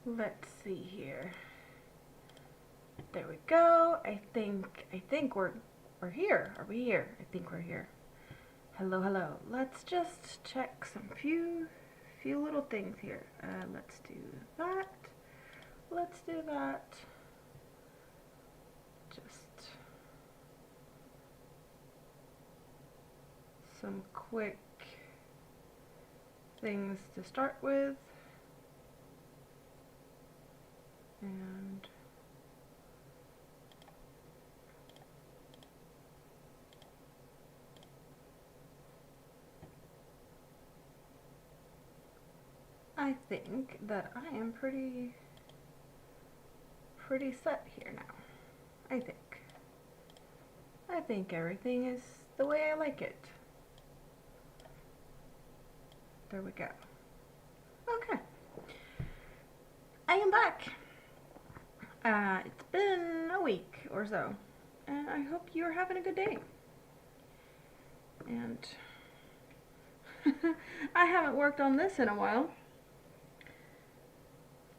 Let's see here. There we go. I think we're here. Are we here? I think we're here. Hello, hello. Let's just check some few little things here. Let's do that. Let's do that. Just some quick things to start with. And I think that I am pretty set here now. I think everything is the way I like it. There we go. Okay. I am back. It's been a week or so, and I hope you're having a good day. And I haven't worked on this in a while.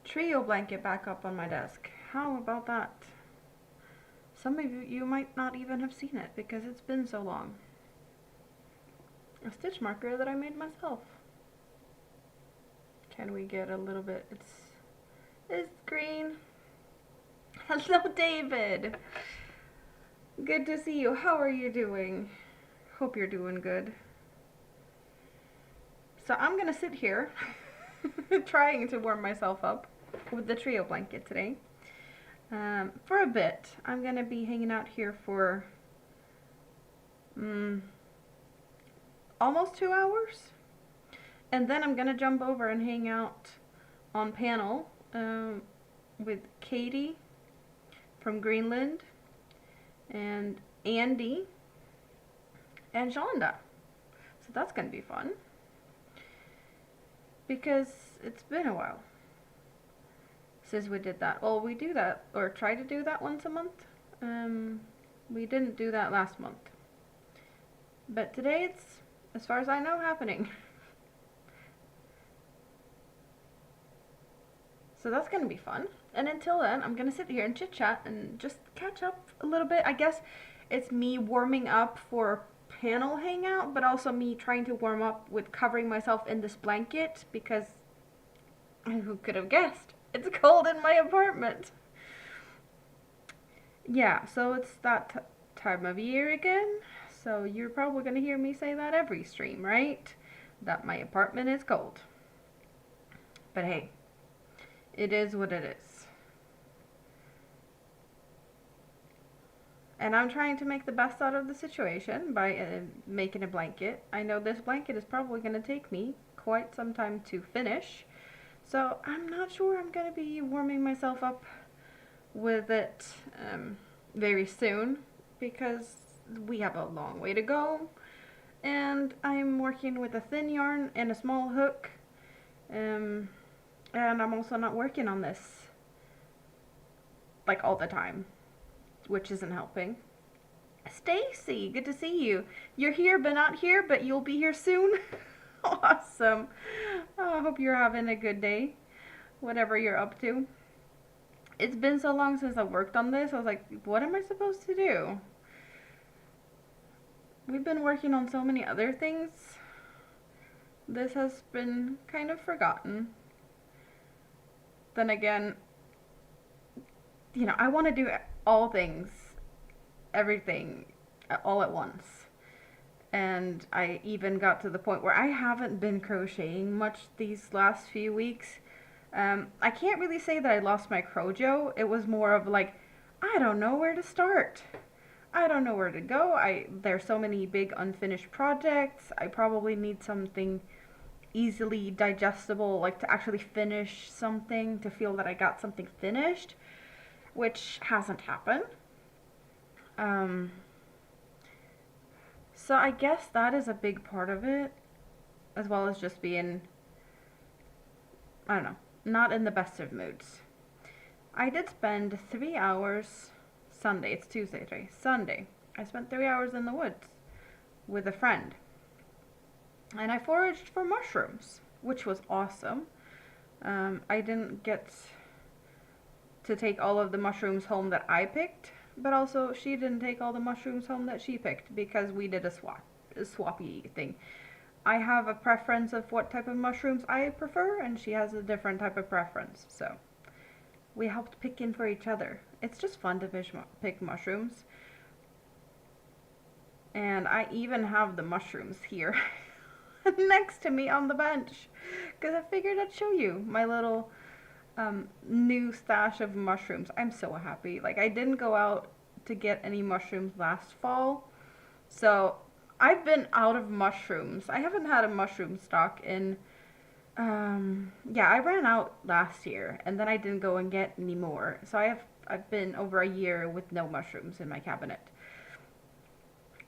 Trio blanket back up on my desk. How about that? Some of you might not even have seen it because it's been so long. A stitch marker that I made myself. Can we get a little bit? It's green. Hello, David. Good to see you. How are you doing? Hope you're doing good. So I'm gonna sit here trying to warm myself up with the trio blanket today. For a bit. I'm gonna be hanging out here for almost 2 hours. And then I'm gonna jump over and hang out on panel with Katie from Greenland and Andy and Shonda. So that's gonna be fun because it's been a while since we did that. Well, we do that or try to do that once a month. We didn't do that last month, but today it's, as far as I know, happening. So that's gonna be fun. And until then, I'm gonna sit here and chit chat and just catch up a little bit. I guess it's me warming up for panel hangout, but also me trying to warm up with covering myself in this blanket because who could have guessed? It's cold in my apartment. Yeah, so it's that time of year again. So you're probably gonna hear me say that every stream, right? That my apartment is cold. But hey, it is what it is. And I'm trying to make the best out of the situation by making a blanket. I know this blanket is probably going to take me quite some time to finish. So I'm not sure I'm going to be warming myself up with it very soon because we have a long way to go. And I'm working with a thin yarn and a small hook. And I'm also not working on this like all the time, which isn't helping. Stacy, good to see you. You're here but not here, but you'll be here soon. Awesome. Oh, I hope you're having a good day, whatever you're up to. It's been so long since I worked on this. I was like, what am I supposed to do? We've been working on so many other things. This has been kind of forgotten. Then again, you know, I want to do all things, everything, all at once. And I even got to the point where I haven't been crocheting much these last few weeks. I can't really say that I lost my crojo. It was more of like, I don't know where to start. I don't know where to go. There's so many big unfinished projects. I probably need something easily digestible, like to actually finish something, to feel that I got something finished, which hasn't happened. So I guess that is a big part of it, as well as just being, I don't know, not in the best of moods. I did spend 3 hours Sunday, it's Tuesday today, Sunday. I spent 3 hours in the woods with a friend. And I foraged for mushrooms, which was awesome. I didn't get to take all of the mushrooms home that I picked, but also she didn't take all the mushrooms home that she picked because we did a swappy thing. I have a preference of what type of mushrooms I prefer, and she has a different type of preference, so we helped pick in for each other. It's just fun to pick mushrooms. And I even have the mushrooms here next to me on the bench, because I figured I'd show you my little new stash of mushrooms. I'm so happy. Like, I didn't go out to get any mushrooms last fall, so I've been out of mushrooms. I haven't had a mushroom stock in, yeah, I ran out last year, and then I didn't go and get any more. So I've been over a year with no mushrooms in my cabinet.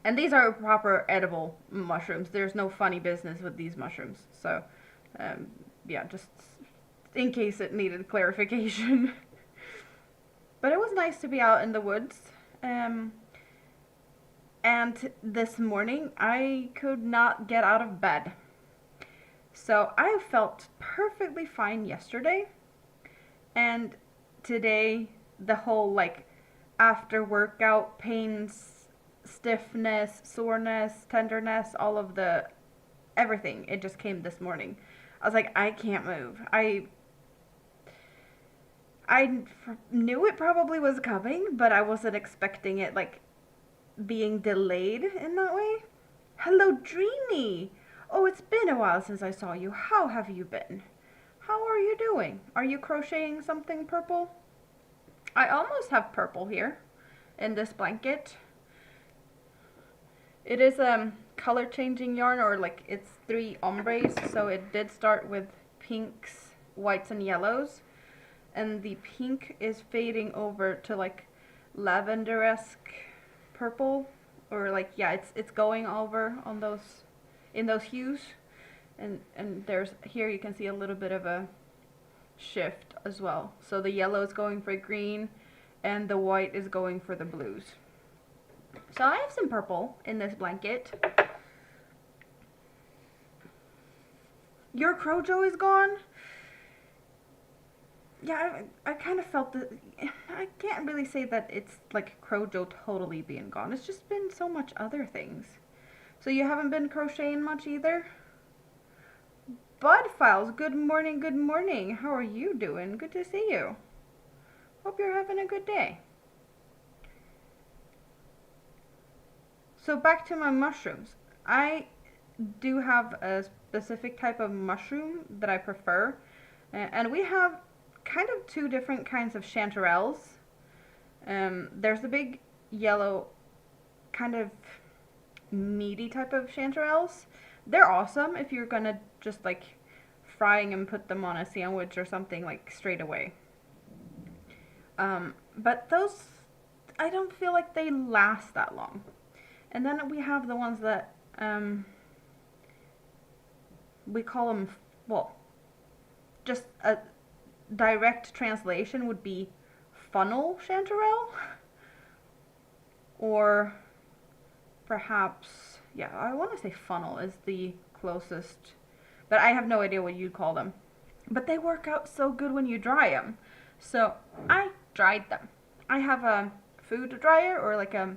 And these are proper edible mushrooms. There's no funny business with these mushrooms. So, yeah, just in case it needed clarification. But it was nice to be out in the woods. And this morning, I could not get out of bed. So I felt perfectly fine yesterday. And today, the whole, like, after workout pains, stiffness, soreness, tenderness, all of the everything, it just came this morning. I was like, I can't move. I knew it probably was coming, but I wasn't expecting it, like, being delayed in that way. Hello, Dreamy. Oh, it's been a while since I saw you. How have you been? How are you doing? Are you crocheting something purple? I almost have purple here in this blanket. It is color changing yarn, or like it's 3 ombres, so it did start with pinks, whites, and yellows, and the pink is fading over to like lavender-esque purple, or like, yeah, it's going over on those, in those hues, and there's, here you can see a little bit of a shift as well. So the yellow is going for green, and the white is going for the blues. So I have some purple in this blanket. Your Crojo is gone? Yeah, I kind of felt that. I can't really say that it's like Crojo totally being gone. It's just been so much other things. So you haven't been crocheting much either? Bud Files, good morning, good morning. How are you doing? Good to see you. Hope you're having a good day. So back to my mushrooms. I do have a specific type of mushroom that I prefer. And we have kind of 2 different kinds of chanterelles. There's the big yellow kind of meaty type of chanterelles. They're awesome if you're gonna just like frying and put them on a sandwich or something like straight away. But those, I don't feel like they last that long. And then we have the ones that, we call them, well, just a direct translation would be funnel chanterelle. Or perhaps, yeah, I want to say funnel is the closest, but I have no idea what you'd call them. But they work out so good when you dry them. So I dried them. I have a food dryer, or like a,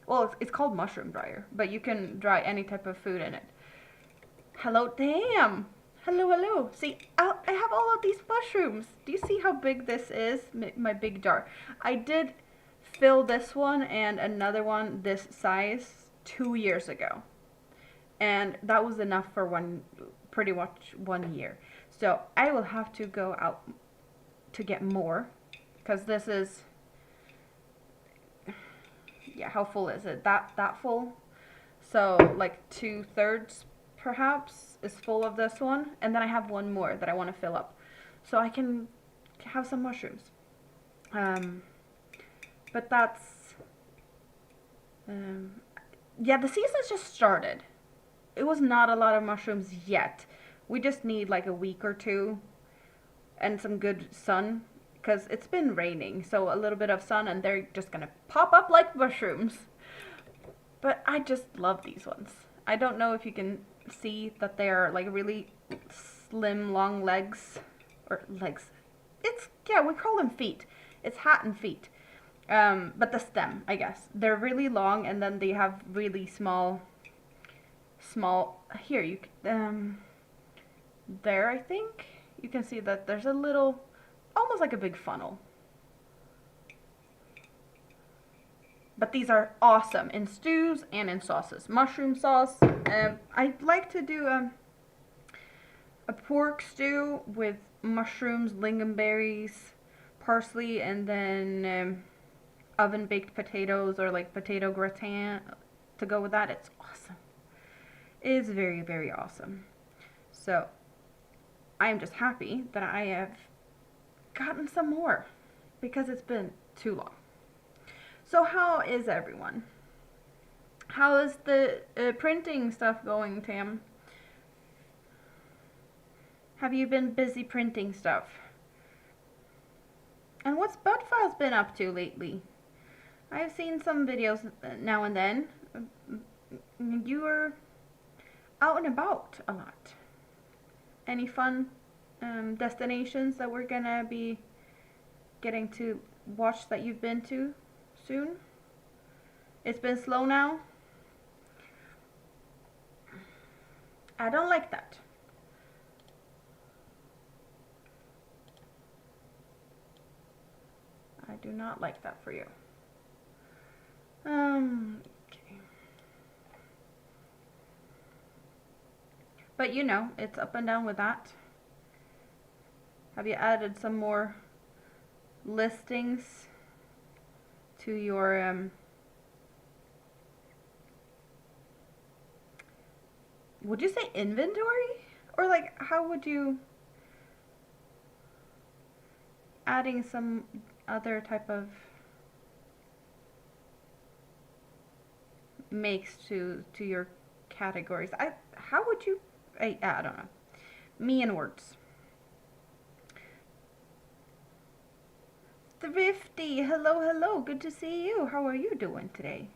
well, it's called mushroom dryer, but you can dry any type of food in it. Hello, damn. Hello, hello. See, I have all of these mushrooms. Do you see how big this is? My big jar. I did fill this one and another one this size 2 years ago. And that was enough for pretty much 1 year. So I will have to go out to get more, because this is, yeah, how full is it? That full? So like 2/3 perhaps is full of this one, and then I have one more that I want to fill up, so I can have some mushrooms. But that's, yeah, the season's just started. It was not a lot of mushrooms yet. We just need like a week or 2 and some good sun, because it's been raining, so a little bit of sun and they're just gonna pop up like mushrooms. But I just love these ones. I don't know if you can see that they're like really slim, long legs, or legs. It's, yeah, we call them feet. It's hat and feet. But the stem, I guess. They're really long, and then they have really small, here, there, I think, you can see that there's a little, almost like a big funnel. But these are awesome in stews and in sauces. Mushroom sauce. I like to do a pork stew with mushrooms, lingonberries, parsley, and then oven baked potatoes or like potato gratin to go with that. It's awesome. It is very, very awesome. So I am just happy that I have gotten some more because it's been too long. So how is everyone? How is the printing stuff going, Tam? Have you been busy printing stuff? And what's Budfile's been up to lately? I've seen some videos now and then. You are out and about a lot. Any fun destinations that we're gonna be getting to watch that you've been to soon? It's been slow now. I don't like that. I do not like that for you. Okay. But you know, it's up and down with that. Have you added some more listings to your would you say inventory? Or like, how would you adding some other type of makes to your categories? How would you I don't know. Me and words. Thrifty, hello, good to see you. How are you doing today?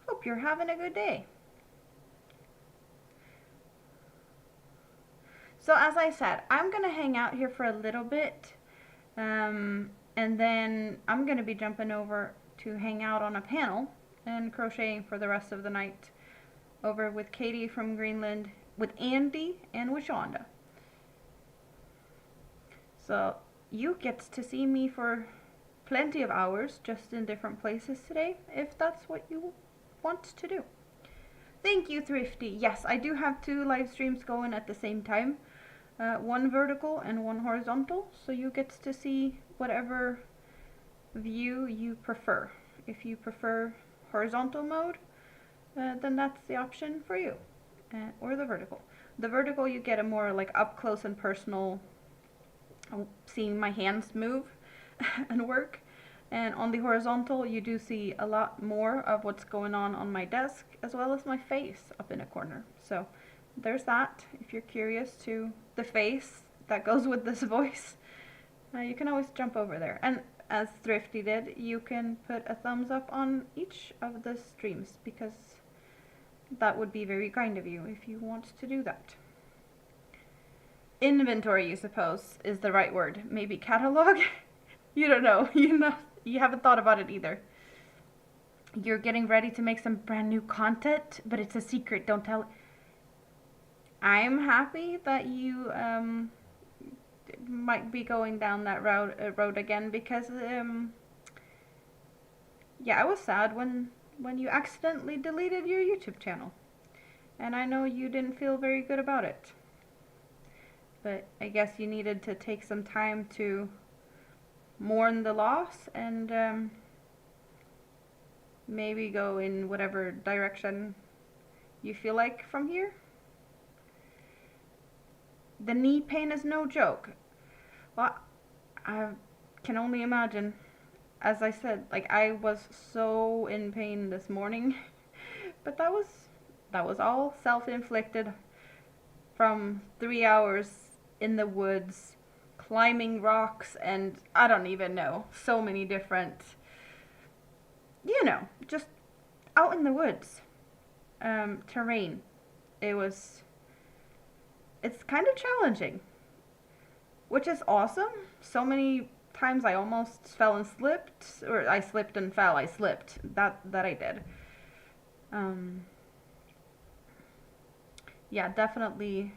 Hope you're having a good day. So as I said, I'm gonna hang out here for a little bit, and then I'm gonna be jumping over to hang out on a panel and crocheting for the rest of the night over with Katie from Greenland, with Andy, and with Shonda. So you get to see me for plenty of hours, just in different places today, if that's what you want to do. Thank you, Thrifty. Yes, I do have 2 live streams going at the same time. One vertical and one horizontal, so you get to see whatever view you prefer. If you prefer horizontal mode, then that's the option for you, or the vertical. The vertical, you get a more like up close and personal, seeing my hands move and work. And on the horizontal, you do see a lot more of what's going on my desk, as well as my face up in a corner. So there's that. If you're curious to the face that goes with this voice, you can always jump over there. And as Thrifty did, you can put a thumbs up on each of the streams, because that would be very kind of you if you want to do that. Inventory, you suppose, is the right word. Maybe catalog? You don't know. You haven't thought about it either. You're getting ready to make some brand new content, but it's a secret. Don't tell. I'm happy that you might be going down that road again, because yeah, I was sad when you accidentally deleted your YouTube channel, and I know you didn't feel very good about it. But I guess you needed to take some time to mourn the loss and maybe go in whatever direction you feel like from here. The knee pain is no joke. Well, I can only imagine. As I said, like, I was so in pain this morning, but that was all self-inflicted from 3 hours in the woods, climbing rocks, and I don't even know, so many different, just out in the woods, terrain. It's kind of challenging. which is awesome. So many times I almost fell and slipped, or I slipped and fell. I slipped. That I did. Um, yeah, definitely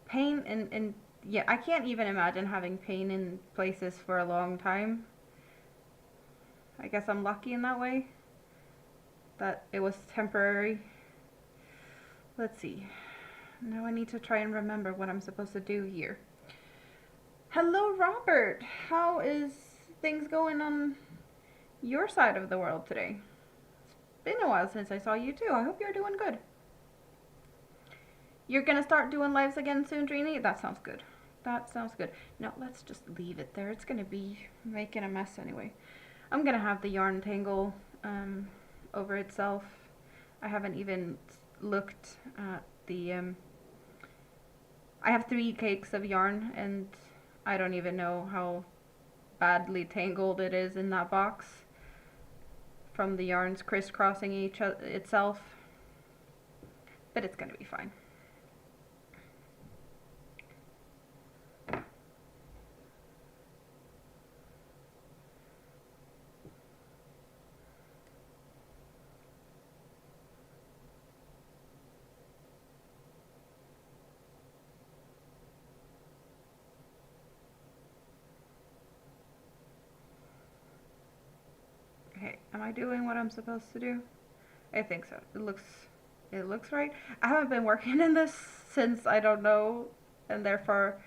pain and yeah, I can't even imagine having pain in places for a long time. I guess I'm lucky in that way that it was temporary. Let's see. Now I need to try and remember what I'm supposed to do here. Hello, Robert. How is things going on your side of the world today? It's been a while since I saw you too. I hope you're doing good. You're gonna start doing lives again soon, Trini? That sounds good. That sounds good. No, let's just leave it there. It's gonna be making a mess anyway. I'm gonna have the yarn tangle over itself. I haven't even looked at the I have 3 cakes of yarn and I don't even know how badly tangled it is in that box from the yarns crisscrossing itself, but it's gonna be fine. Okay, am I doing what I'm supposed to do? I think so. It looks right. I haven't been working in this since I don't know, and therefore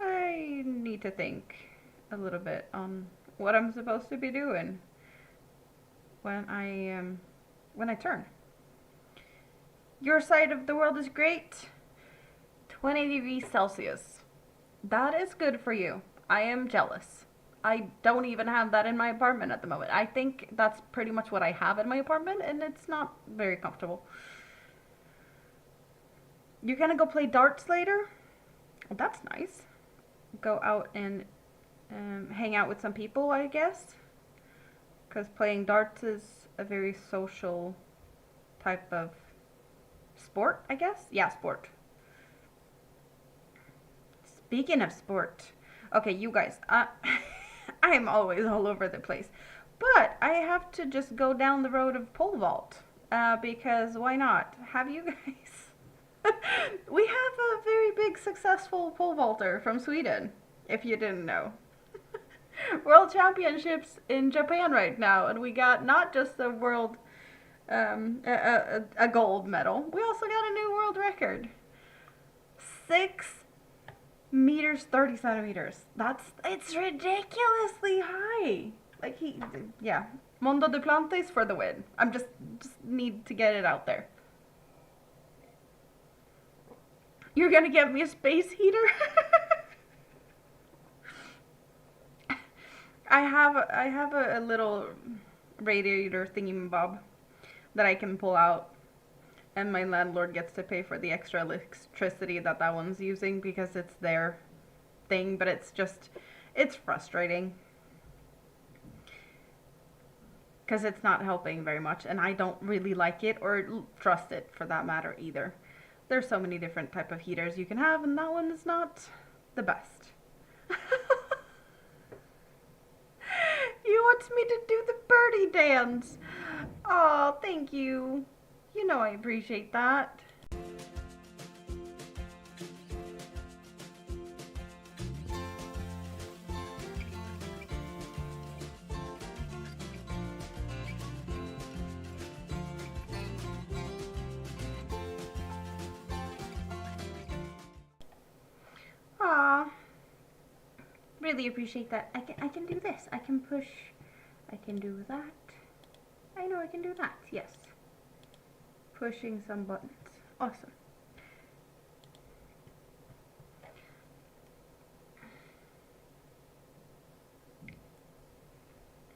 I need to think a little bit on what I'm supposed to be doing when I turn. Your side of the world is great. 20 degrees Celsius. That is good for you. I am jealous. I don't even have that in my apartment at the moment. I think that's pretty much what I have in my apartment, and it's not very comfortable. You're gonna go play darts later? Well, that's nice. Go out and hang out with some people, I guess. Because playing darts is a very social type of sport, I guess? Yeah, sport. Speaking of sport, okay, you guys, I am always all over the place, but I have to just go down the road of pole vault because why not? Have you guys? We have a very big successful pole vaulter from Sweden, if you didn't know. World Championships in Japan right now, and we got not just a world, a gold medal, we also got a new world record. 6 meters 30 centimeters. It's ridiculously high. Like yeah. Mondo Duplantis for the win. I'm just need to get it out there. You're gonna get me a space heater? I have a little radiator thingy-bob that I can pull out, and my landlord gets to pay for the extra electricity that one's using because it's their thing, but it's frustrating because it's not helping very much, and I don't really like it or trust it for that matter either. There's so many different type of heaters you can have, and that one is not the best. You want me to do the birdie dance? Oh, thank you. You know I appreciate that. Aw, really appreciate that. I can do this. I can push. I can do that. I know I can do that. Yes. Pushing some buttons. Awesome.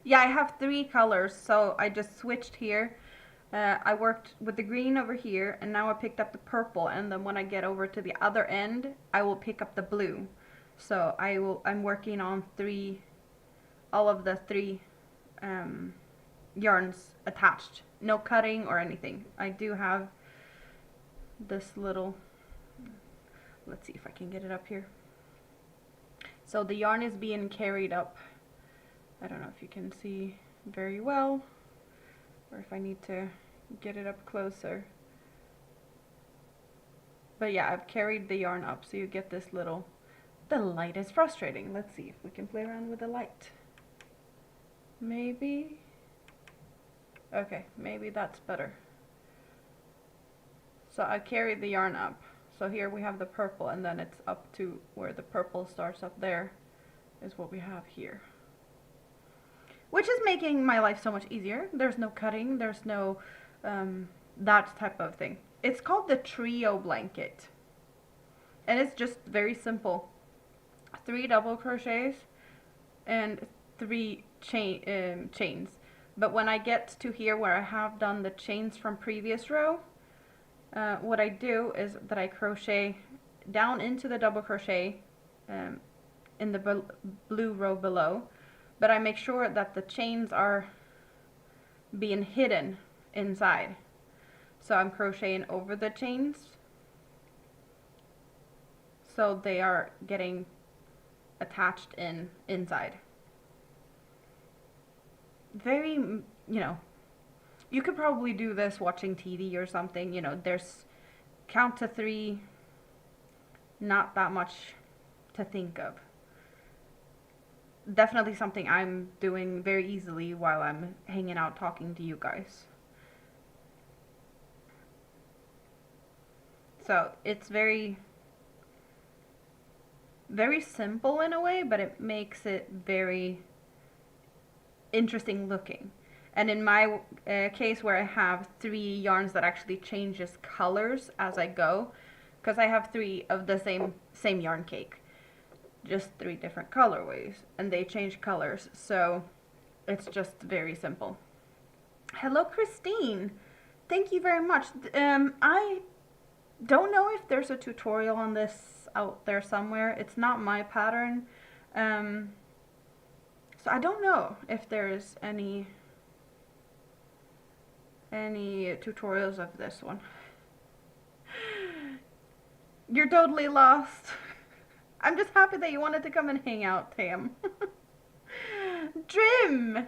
Yeah, I have 3 colors, so I just switched here. I worked with the green over here, and now I picked up the purple, and then when I get over to the other end, I will pick up the blue. So I'm working on all of the 3 yarns attached. No cutting or anything. I do have this little Let's see if I can get it up here. So the yarn is being carried up. I don't know if you can see very well, or if I need to get it up closer. But yeah, I've carried the yarn up, so you get this little... The light is frustrating. Let's see if we can play around with the light. Maybe... Okay, maybe that's better. So I carried the yarn up. So here we have the purple, and then it's up to where the purple starts up there is what we have here. Which is making my life so much easier. There's no cutting, there's no that type of thing. It's called the trio blanket. And it's just very simple. 3 double crochets and 3 chains. But when I get to here where I have done the chains from previous row, what I do is that I crochet down into the double crochet in the blue row below, but I make sure that the chains are being hidden inside. So I'm crocheting over the chains so they are getting attached inside. Very, you know, you could probably do this watching TV or something. You know, there's count to 3, not that much to think of. Definitely something I'm doing very easily while I'm hanging out talking to you guys. So it's very, very simple in a way, but it makes it very interesting looking. And in my case, where I have 3 yarns that actually changes colors as I go, because I have 3 of the same yarn cake, just 3 different colorways, and they change colors, so it's just very simple. Hello, Christine. Thank you very much. I don't know if there's a tutorial on this out there somewhere. It's not my pattern, so I don't know if there's any tutorials of this one. You're totally lost. I'm just happy that you wanted to come and hang out, Tam. Trim!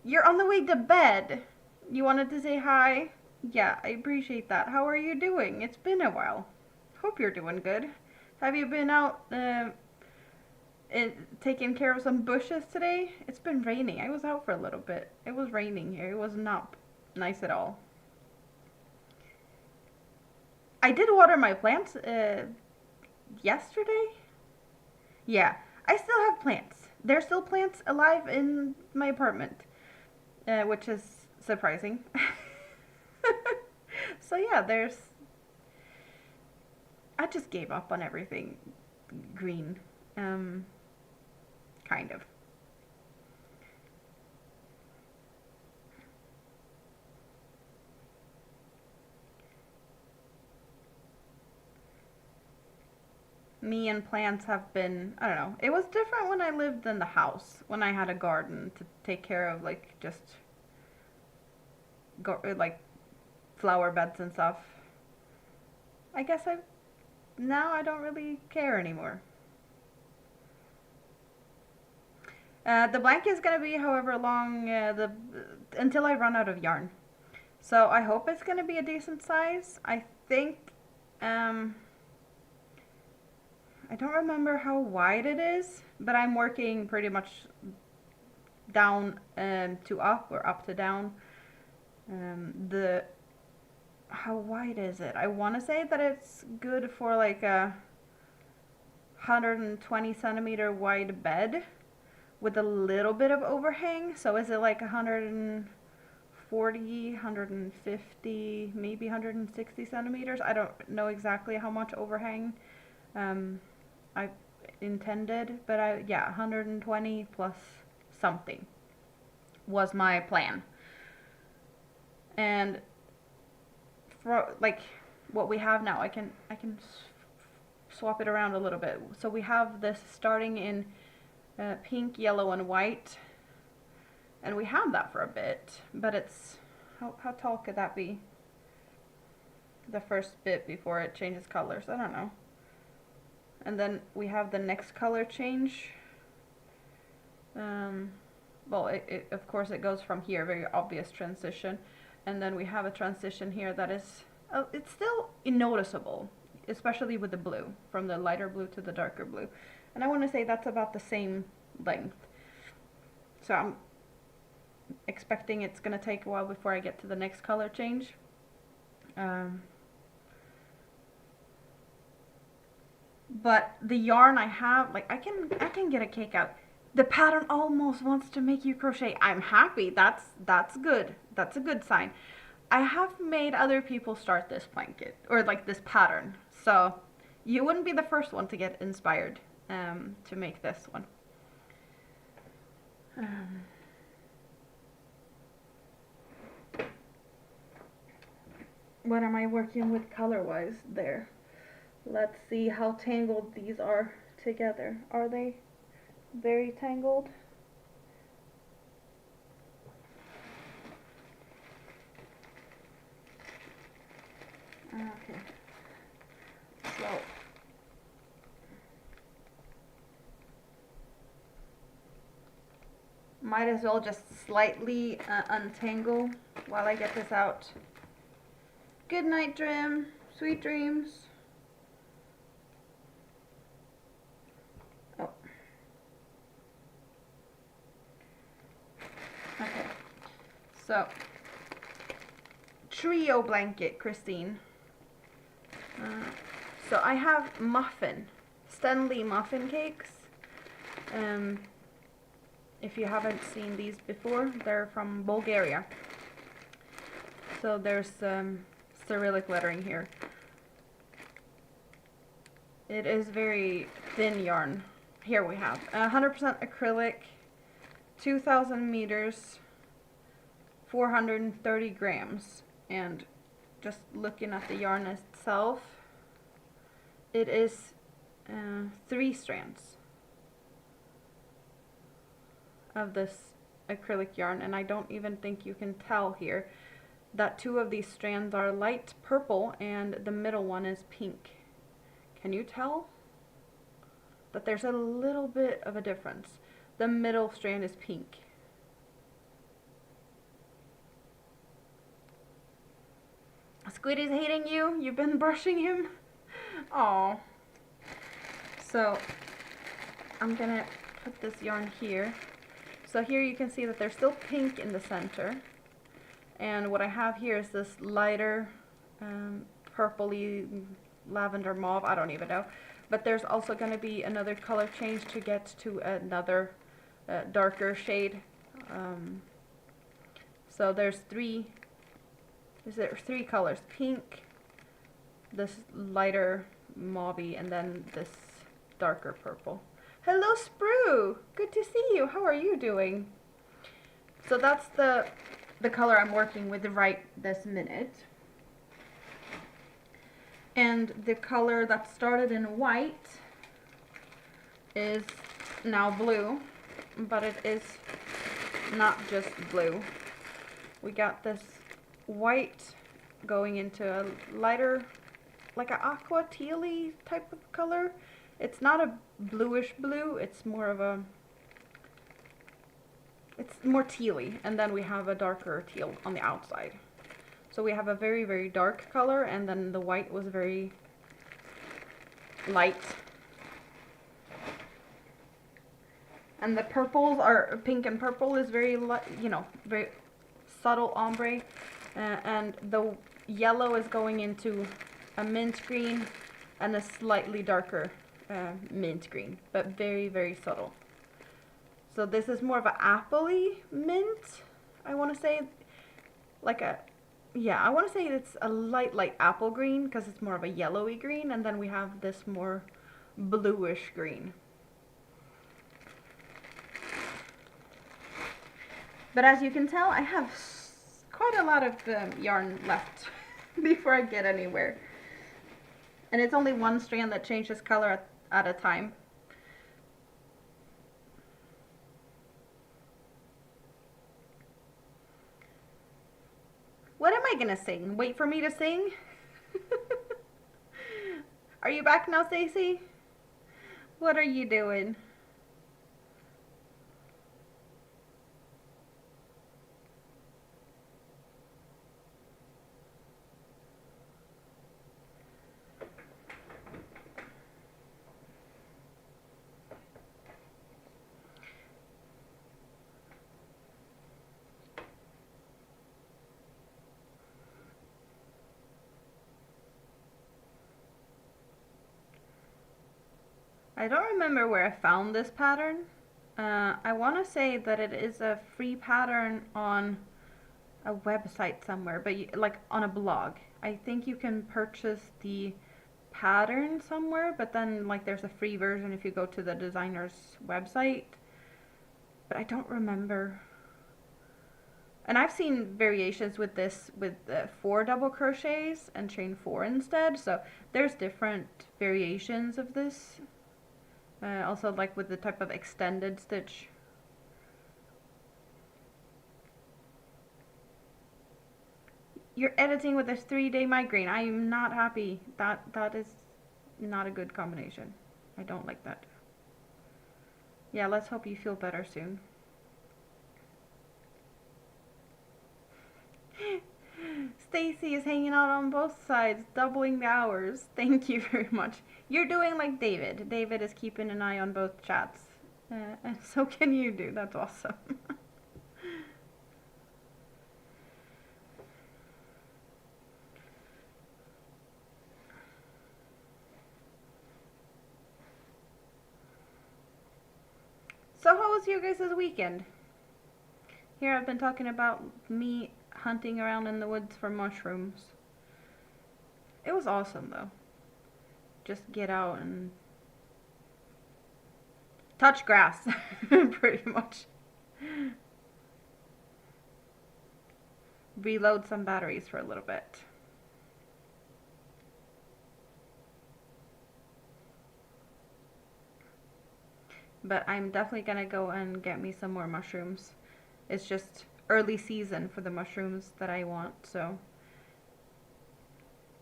You're on the way to bed. You wanted to say hi? Yeah, I appreciate that. How are you doing? It's been a while. Hope you're doing good. Have you been out taking care of some bushes today? It's been raining. I was out for a little bit. It was raining here. It was not nice at all. I did water my plants yesterday. Yeah, I still have plants. There's still plants alive in my apartment, which is surprising. So yeah, I just gave up on everything green, kind of. Me and plants have been, I don't know, it was different when I lived in the house, when I had a garden to take care of, like, just, like, flower beds and stuff. I guess now I don't really care anymore. The blanket is going to be however long, until I run out of yarn. So I hope it's going to be a decent size. I think, I don't remember how wide it is, but I'm working pretty much down to up or up to down. How wide is it? I want to say that it's good for like a 120 centimeter wide bed with a little bit of overhang. So is it like 140, 150, maybe 160 centimeters? I don't know exactly how much overhang I intended, but yeah, 120 plus something was my plan. And for like what we have now, I can swap it around a little bit. So we have this starting in pink, yellow, and white, and we have that for a bit, but it's how tall could that be? the first bit before it changes colors. I don't know. And then we have the next color change. Well, of course it goes from here, very obvious transition. And then we have a transition here that is, it's still noticeable, especially with the blue, from the lighter blue to the darker blue. And I want to say that's about the same length. So I'm expecting it's going to take a while before I get to the next color change. But the yarn I have, like I can get a cake out. The pattern almost wants to make you crochet. I'm happy. That's good. That's a good sign. I have made other people start this blanket, or like this pattern. So you wouldn't be the first one to get inspired to make this one. What am I working with color-wise there? Let's see how tangled these are together. Are they very tangled? Okay. So might as well just slightly untangle while I get this out. Good night, Drim. Sweet dreams. Oh. Okay. So, trio blanket, Christine. So I have Stanley muffin cakes. If you haven't seen these before, they're from Bulgaria. So there's Cyrillic lettering here. It is very thin yarn. Here we have 100% acrylic, 2,000 meters, 430 grams. And just looking at the yarn itself, it is 3 strands of this acrylic yarn, and I don't even think you can tell here that 2 of these strands are light purple and the middle one is pink. Can you tell that there's a little bit of a difference? The middle strand is pink. Squiddy's hating you? You've been brushing him? Aww. So I'm gonna put this yarn here. So here you can see that there's still pink in the center. And what I have here is this lighter purpley lavender mauve, I don't even know. But there's also going to be another color change to get to another darker shade. So there's 3 colors: pink, this lighter mauve, and then this darker purple. Hello, Sprue! Good to see you. How are you doing? So that's the color I'm working with right this minute. And the color that started in white is now blue, but it is not just blue. We got this white going into a lighter, like an aqua tealy type of color. It's not a bluish blue, it's more of a, it's more tealy, and then we have a darker teal on the outside. So we have a very, very dark color, and then the white was very light. And the purples are, pink and purple is very, you know, very subtle ombre. And the yellow is going into a mint green and a slightly darker mint green, but very, very subtle. So this is more of an appley mint, I want to say. Like a, yeah, I want to say it's a light apple green because it's more of a yellowy green, and then we have this more bluish green. But as you can tell, I have quite a lot of yarn left before I get anywhere. And it's only one strand that changes color at a time. What am I gonna sing? Wait for me to sing? Are you back now, Stacy? What are you doing? I don't remember where I found this pattern. I want to say that it is a free pattern on a website somewhere, but like on a blog. I think you can purchase the pattern somewhere, but then like there's a free version if you go to the designer's website. But I don't remember. And I've seen variations with this with 4 double crochets and chain 4 instead. So there's different variations of this. Also like with the type of extended stitch. You're editing with a 3-day migraine. I am not happy. That is not a good combination. I don't like that. Yeah, let's hope you feel better soon. Stacy is hanging out on both sides, doubling the hours. Thank you very much. You're doing like David. David is keeping an eye on both chats. And so can you do. That's awesome. So how was your guys' weekend? Here I've been talking about me hunting around in the woods for mushrooms. It was awesome though. Just get out and touch grass, pretty much. Reload some batteries for a little bit. But I'm definitely gonna go and get me some more mushrooms. It's just early season for the mushrooms that I want, so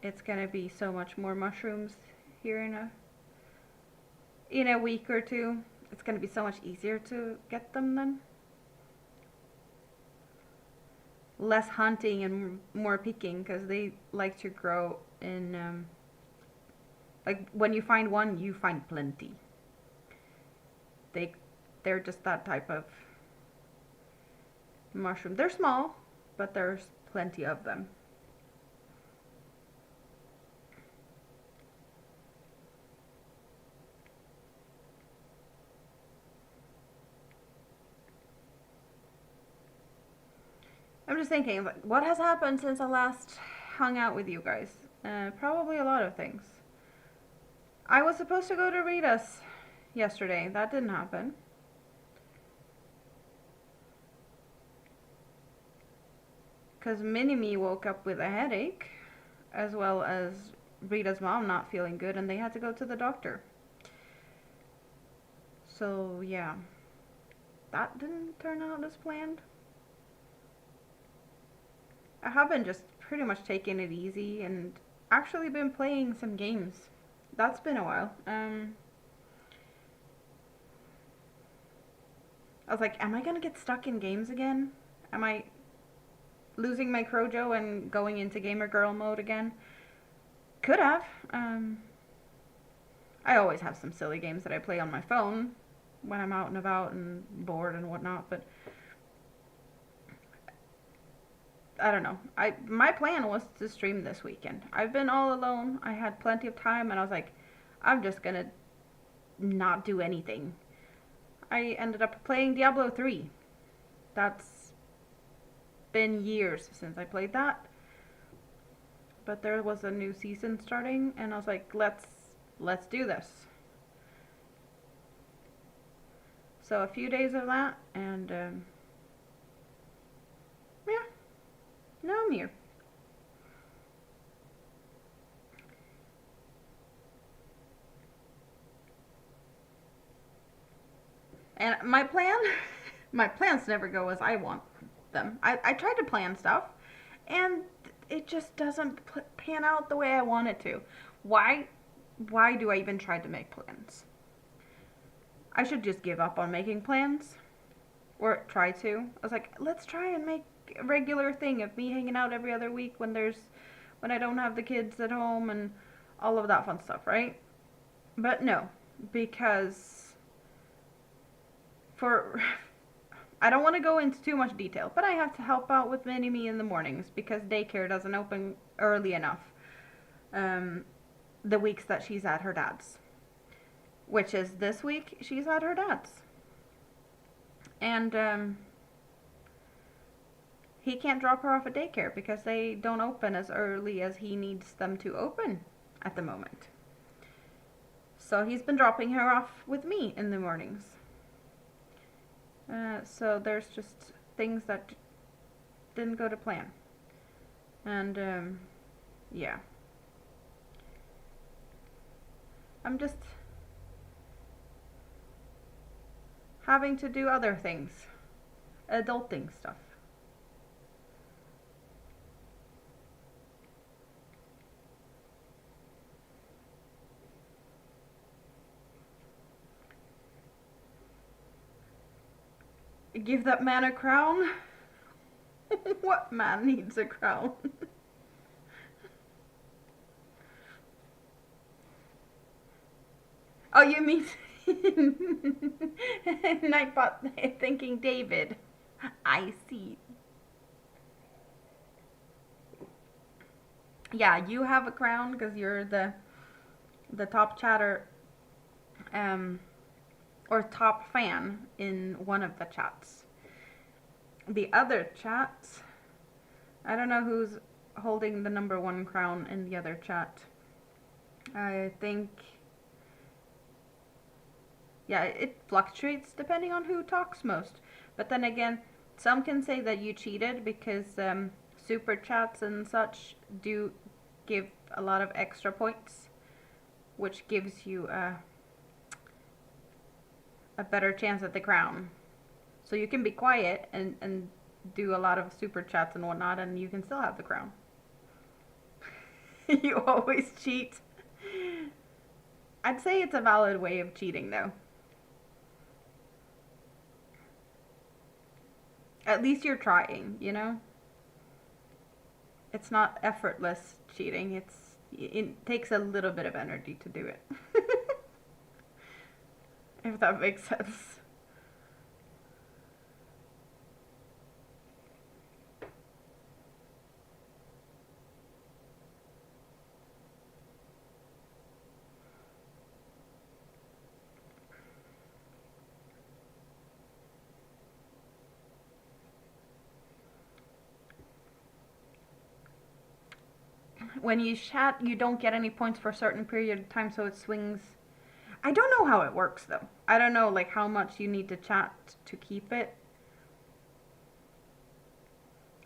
it's gonna be so much more mushrooms here in a week or two. It's gonna be so much easier to get them then. Less hunting and more picking because they like to grow in like when you find one, you find plenty. They're just that type of mushroom. They're small, but there's plenty of them. I'm just thinking, what has happened since I last hung out with you guys? Probably a lot of things. I was supposed to go to Rita's yesterday. That didn't happen. Because Mini-Me woke up with a headache, as well as Rita's mom not feeling good, and they had to go to the doctor. So, yeah. That didn't turn out as planned. I have been just pretty much taking it easy and actually been playing some games. That's been a while. I was like, am I gonna get stuck in games again? Am I losing my Crojo and going into gamer girl mode again? Could have. I always have some silly games that I play on my phone when I'm out and about and bored and whatnot, but I don't know. My plan was to stream this weekend. I've been all alone. I had plenty of time and I was like, I'm just gonna not do anything. I ended up playing Diablo 3. That's been years since I played that. But there was a new season starting and I was like, let's do this. So a few days of that and yeah, now I'm here. And my plans never go as I want them. I try to plan stuff and it just doesn't pan out the way I want it to. Why? why do I even try to make plans? I should just give up on making plans. Or try to. I was like, let's try and make a regular thing of me hanging out every other week when I don't have the kids at home and all of that fun stuff, right? But no, because for I don't want to go into too much detail, but I have to help out with Mini-Me in the mornings because daycare doesn't open early enough. The weeks that she's at her dad's, which is this week she's at her dad's. And he can't drop her off at daycare because they don't open as early as he needs them to open at the moment. So he's been dropping her off with me in the mornings. So there's just things that didn't go to plan. And yeah. I'm just having to do other things. Adulting stuff. Give that man a crown? What man needs a crown? Oh, you mean Nightbot thinking David. I see. Yeah, you have a crown because you're the top chatter or top fan in one of the chats. The other chats, I don't know who's holding the #1 crown in the other chat. I think, yeah, it fluctuates depending on who talks most. But then again, some can say that you cheated because super chats and such do give a lot of extra points, which gives you a better chance at the crown. So you can be quiet and do a lot of super chats and whatnot, and you can still have the crown. You always cheat. I'd say it's a valid way of cheating, though. At least you're trying, you know? It's not effortless cheating. It takes a little bit of energy to do it. If that makes sense. When you chat, you don't get any points for a certain period of time, so it swings. I don't know how it works, though. I don't know, like, how much you need to chat to keep it.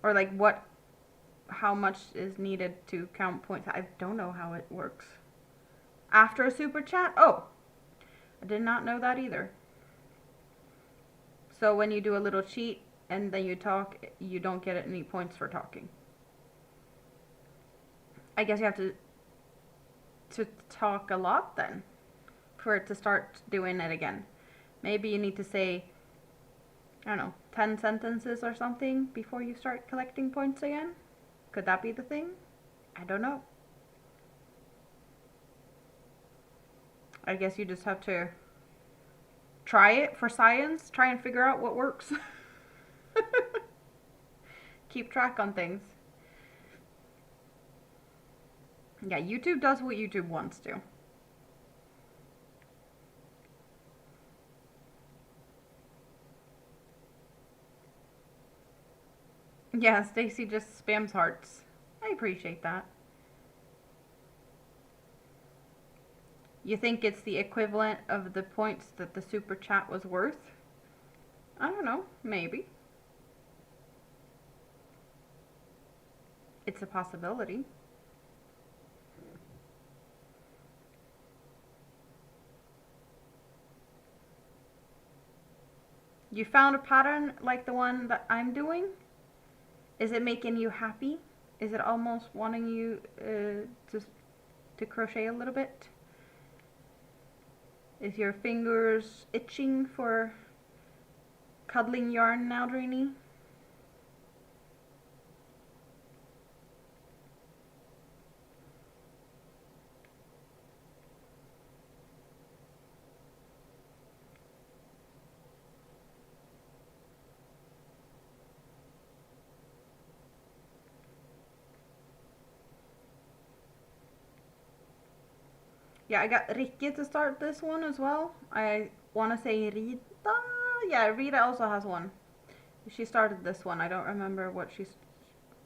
Or, like, how much is needed to count points. I don't know how it works. After a super chat? Oh, I did not know that either. So when you do a little cheat and then you talk, you don't get any points for talking. I guess you have to talk a lot then for it to start doing it again. Maybe you need to say, I don't know, 10 sentences or something before you start collecting points again. Could that be the thing? I don't know. I guess you just have to try it for science, try and figure out what works. Keep track on things. Yeah, YouTube does what YouTube wants to. Yeah, Stacy just spams hearts. I appreciate that. You think it's the equivalent of the points that the super chat was worth? I don't know, maybe. It's a possibility. You found a pattern like the one that I'm doing? Is it making you happy? Is it almost wanting you to crochet a little bit? Is your fingers itching for cuddling yarn now, Dreamy? Yeah, I got Ricky to start this one as well. I want to say Rita. Yeah, Rita also has one. She started this one. I don't remember what she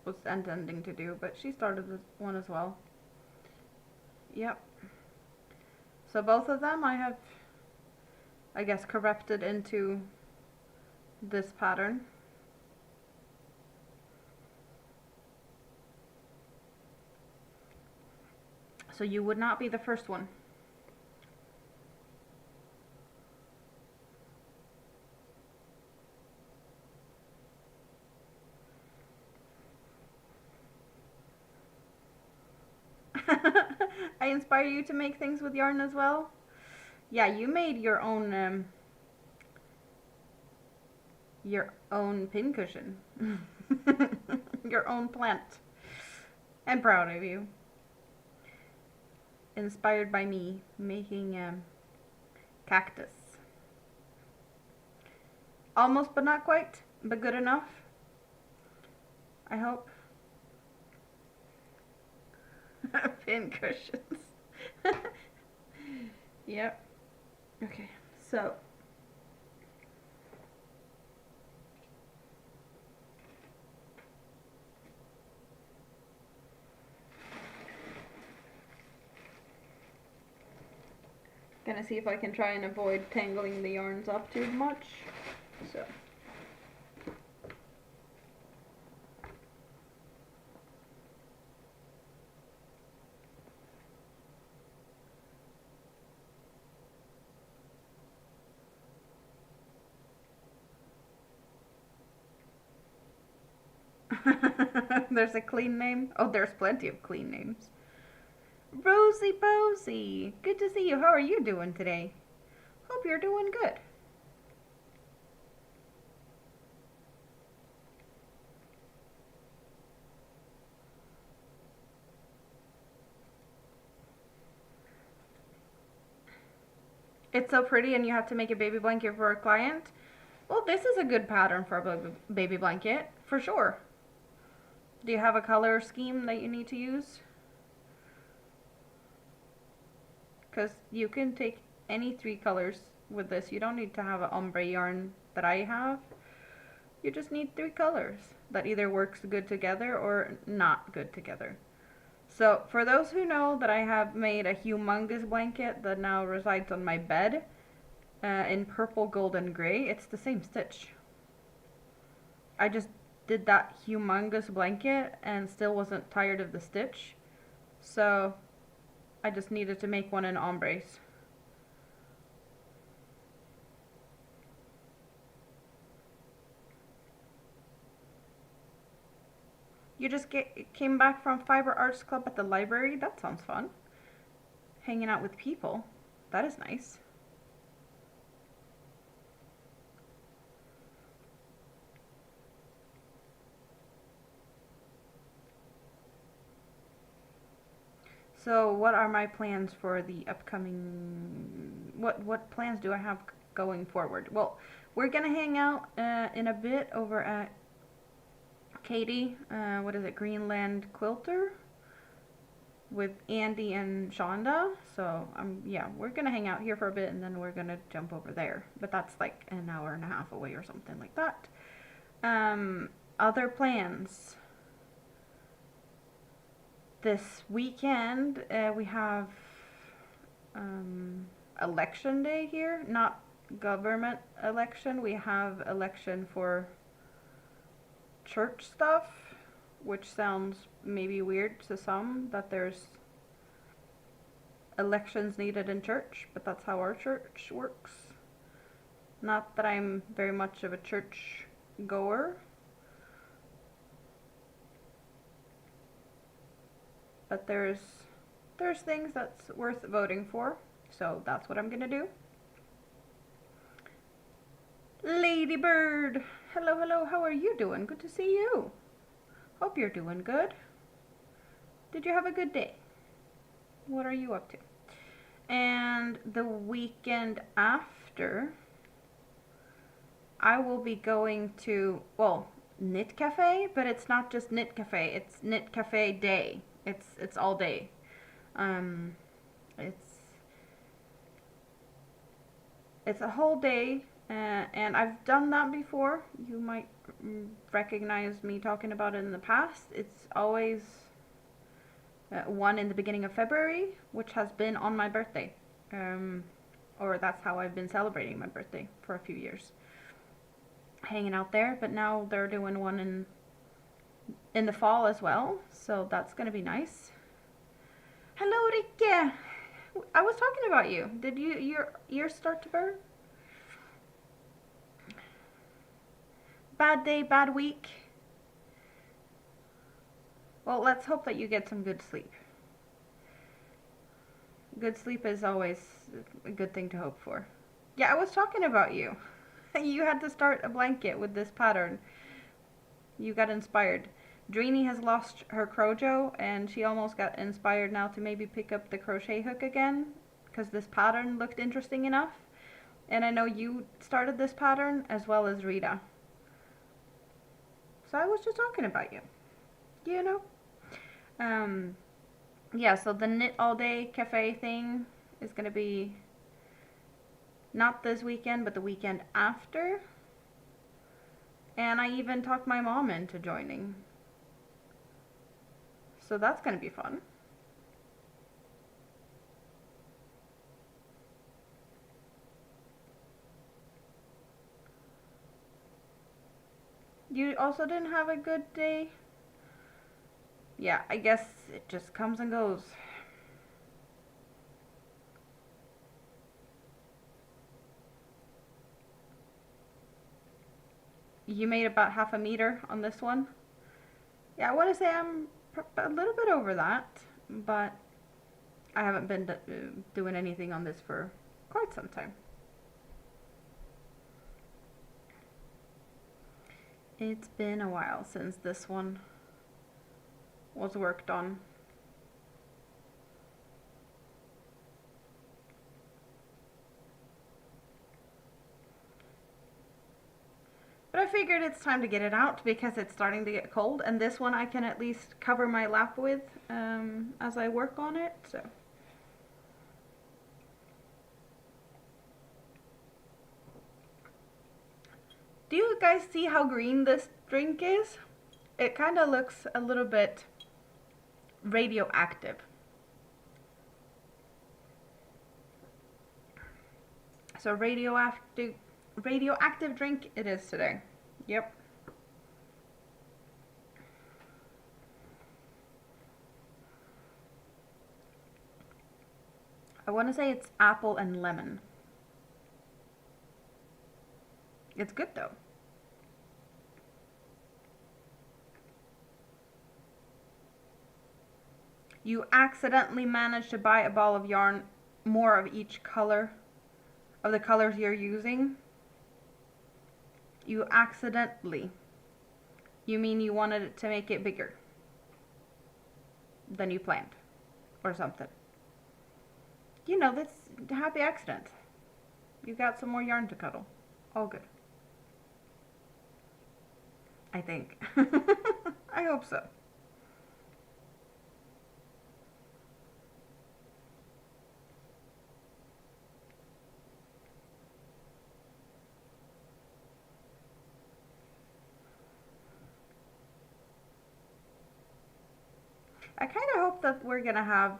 was intending to do, but she started this one as well. Yep. So both of them I have, I guess, corrupted into this pattern. So you would not be the first one. I inspire you to make things with yarn as well? Yeah, you made your own pincushion. Your own plant. I'm proud of you. Inspired by me making cactus. Almost but not quite, but good enough. I hope. Pin cushions. Yep. Okay, so gonna see if I can try and avoid tangling the yarns up too much. So there's a clean name. Oh, there's plenty of clean names. Rosie Bosie, good to see you. How are you doing today? Hope you're doing good. It's so pretty and you have to make a baby blanket for a client. Well, this is a good pattern for a baby blanket, for sure. Do you have a color scheme that you need to use? Because you can take any 3 colors with this. You don't need to have an ombre yarn that I have. You just need 3 colors that either works good together or not good together. So for those who know that I have made a humongous blanket that now resides on my bed in purple, gold, and gray, it's the same stitch. I just did that humongous blanket and still wasn't tired of the stitch. So I just needed to make one in ombres. You just came back from Fiber Arts Club at the library? That sounds fun. Hanging out with people. That is nice. So what are my plans for the upcoming... What plans do I have going forward? Well, we're going to hang out in a bit over at Katie, what is it, Greenland Quilter, with Andy and Shonda. So yeah, we're gonna hang out here for a bit and then we're gonna jump over there. But that's like an hour and a half away or something like that. Other plans. This weekend we have election day here. Not government election. We have election for church stuff, which sounds maybe weird to some that there's elections needed in church, but that's how our church works. Not that I'm very much of a church goer, but there's things that's worth voting for. So that's what I'm gonna do. Ladybird! Hello, hello, how are you doing? Good to see you. Hope you're doing good. Did you have a good day? What are you up to? And the weekend after, I will be going to, well, Knit Cafe, but it's not just Knit Cafe, it's Knit Cafe Day. It's all day. Um, it's it's a whole day, and I've done that before. You might recognize me talking about it in the past. It's always one in the beginning of February, which has been on my birthday. Or that's how I've been celebrating my birthday for a few years. Hanging out there, but now they're doing one in the fall as well, so that's gonna be nice. Hello, Rikke! I was talking about you. Did your ears start to burn? Bad day, bad week? Well, let's hope that you get some good sleep. Good sleep is always a good thing to hope for. Yeah, I was talking about you. You had to start a blanket with this pattern. You got inspired. Dreenie has lost her Crojo, and she almost got inspired now to maybe pick up the crochet hook again, because this pattern looked interesting enough. And I know you started this pattern as well as Rita. So I was just talking about you. You know? Yeah, so the Knit All Day Cafe thing is going to be not this weekend, but the weekend after. And I even talked my mom into joining. So that's going to be fun. You also didn't have a good day? Yeah, I guess it just comes and goes. You made about 1/2 meter on this one. Yeah, I want to say I'm a little bit over that, but I haven't been doing anything on this for quite some time. It's been a while since this one was worked on. But I figured it's time to get it out because it's starting to get cold, and this one I can at least cover my lap with as I work on it. So. Do you guys see how green this drink is? It kind of looks a little bit radioactive. So radioactive drink it is today. Yep. I want to say it's apple and lemon. It's good though. You accidentally managed to buy a ball of yarn more of each color, of the colors you're using. You accidentally. You mean you wanted it to make it bigger than you planned or something. You know, that's a happy accident. You got some more yarn to cuddle. All good. I think. I hope so. I kind of hope that we're going to have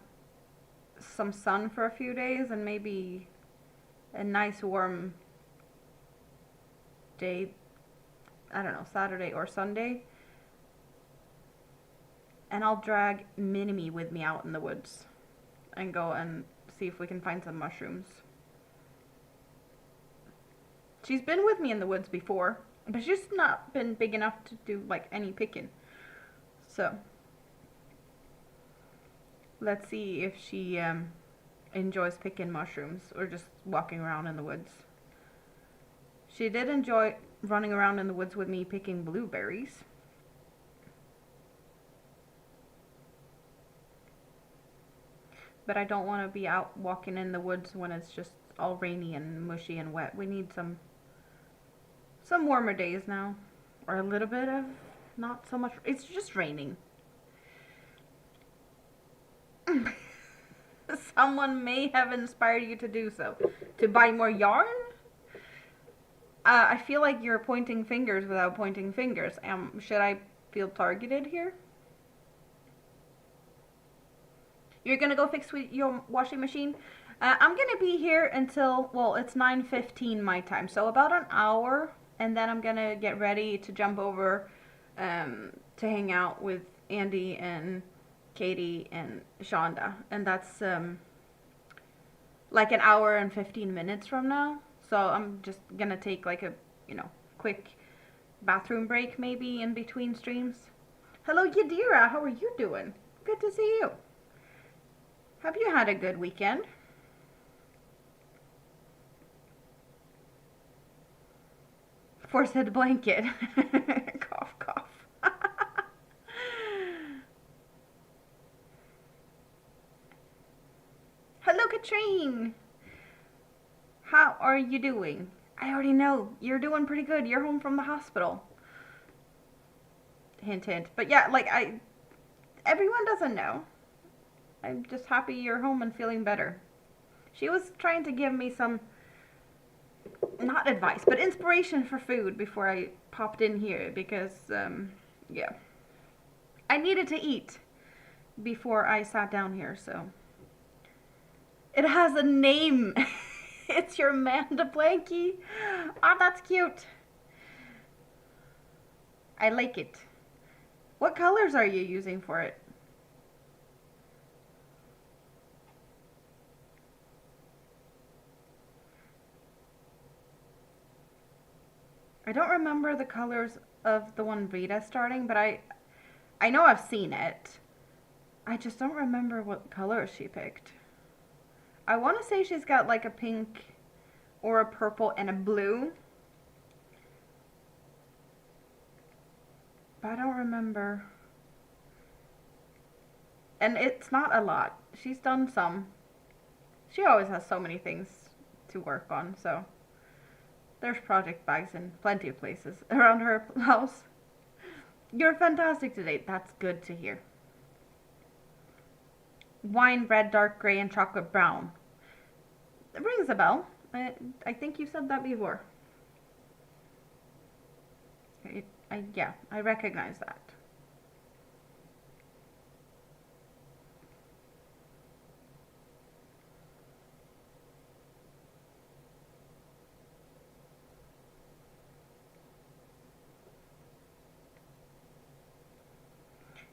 some sun for a few days and maybe a nice warm day, I don't know, Saturday or Sunday. And I'll drag Minnie with me out in the woods and go and see if we can find some mushrooms. She's been with me in the woods before, but she's not been big enough to do like any picking. So let's see if she enjoys picking mushrooms or just walking around in the woods. She did enjoy running around in the woods with me picking blueberries. But I don't want to be out walking in the woods when it's just all rainy and mushy and wet. We need some warmer days now, or a little bit of not so much. It's just raining. Someone may have inspired you to do so. To buy more yarn? I feel like you're pointing fingers without pointing fingers. Should I feel targeted here? You're gonna go fix your washing machine? I'm gonna be here until, well, it's 9:15 my time, so about an hour, and then I'm gonna get ready to jump over to hang out with Andy and Katie and Shonda, and that's like an hour and 15 minutes from now. So I'm just gonna take like a, quick bathroom break maybe in between streams. Hello, Yadira, how are you doing? Good to see you. Have you had a good weekend? Four-said blanket. Cough, cough. Hello, Katrine. How are you doing? I already know. You're doing pretty good. You're home from the hospital. Hint, hint. But yeah, everyone doesn't know. I'm just happy you're home and feeling better. She was trying to give me some, not advice, but inspiration for food before I popped in here because, yeah. I needed to eat before I sat down here, so. It has a name. It's your Manda Blankie. Oh, that's cute. I like it. What colors are you using for it? I don't remember the colors of the one Rita's starting, but I know I've seen it. I just don't remember what colors she picked. I want to say she's got like a pink or a purple and a blue. But I don't remember. And it's not a lot. She's done some. She always has so many things to work on, so there's project bags in plenty of places around her house. You're fantastic today. That's good to hear. Wine, red, dark gray, and chocolate brown. It rings a bell. I think you said that before. Yeah, I recognize that.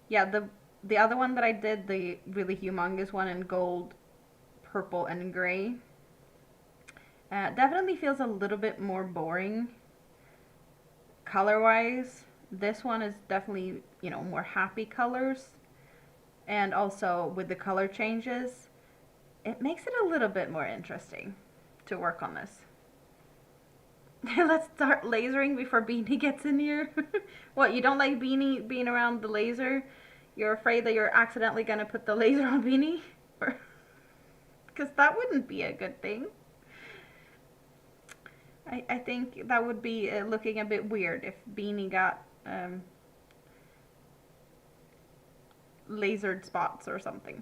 Yeah, the other one that I did, the really humongous one in gold, purple, and gray, definitely feels a little bit more boring color-wise. This one is definitely, more happy colors. And also with the color changes, it makes it a little bit more interesting to work on this. Let's start lasering before Beanie gets in here. What, you don't like Beanie being around the laser? You're afraid that you're accidentally going to put the laser on Beanie? Because that wouldn't be a good thing. I think that would be looking a bit weird if Beanie got lasered spots or something.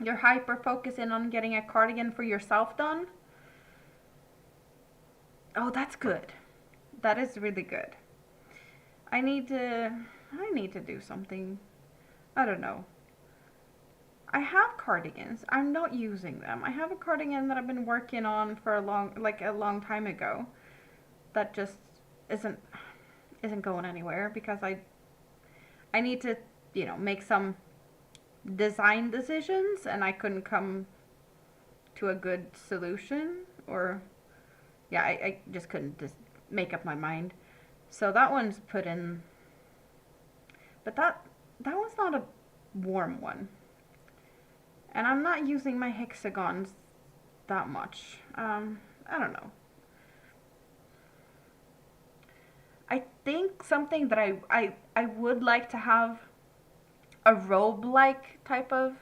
You're hyper focusing on getting a cardigan for yourself done? Oh, that's good. That is really good. I need to do something. I don't know. I have cardigans. I'm not using them. I have a cardigan that I've been working on for a long time ago that just isn't going anywhere because I need to, make some design decisions and I couldn't come to a good solution or yeah, I just couldn't just make up my mind. So that one's put in, but that one's not a warm one. And I'm not using my hexagons that much. I don't know. I think something that I would like to have a robe-like type of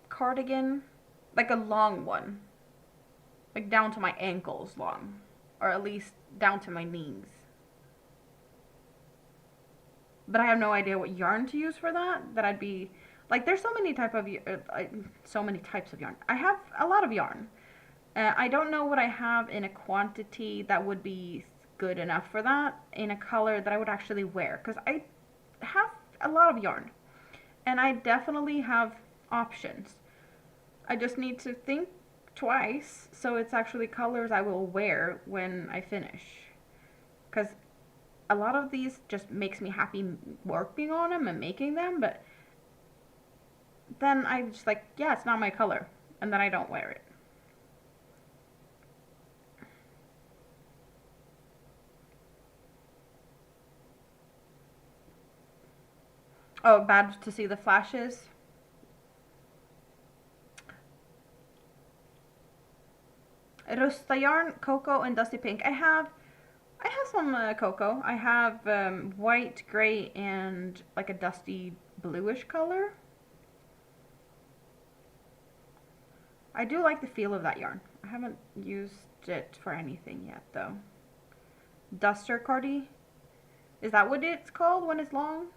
cardigan, like a long one, like down to my ankles long, or at least down to my knees. But I have no idea what yarn to use for that. That I'd be like, there's so many types of yarn. I have a lot of yarn. I don't know what I have in a quantity that would be good enough for that in a color that I would actually wear, because I have a lot of yarn and I definitely have options. I just need to think twice so it's actually colors I will wear when I finish, because a lot of these just makes me happy working on them and making them, but then I just like, yeah, it's not my color, and then I don't wear it. Oh, bad to see the flashes. Rusta yarn, cocoa, and dusty pink. I have some cocoa. I have white, gray, and like a dusty bluish color. I do like the feel of that yarn. I haven't used it for anything yet though. Duster cardi. Is that what it's called when it's long?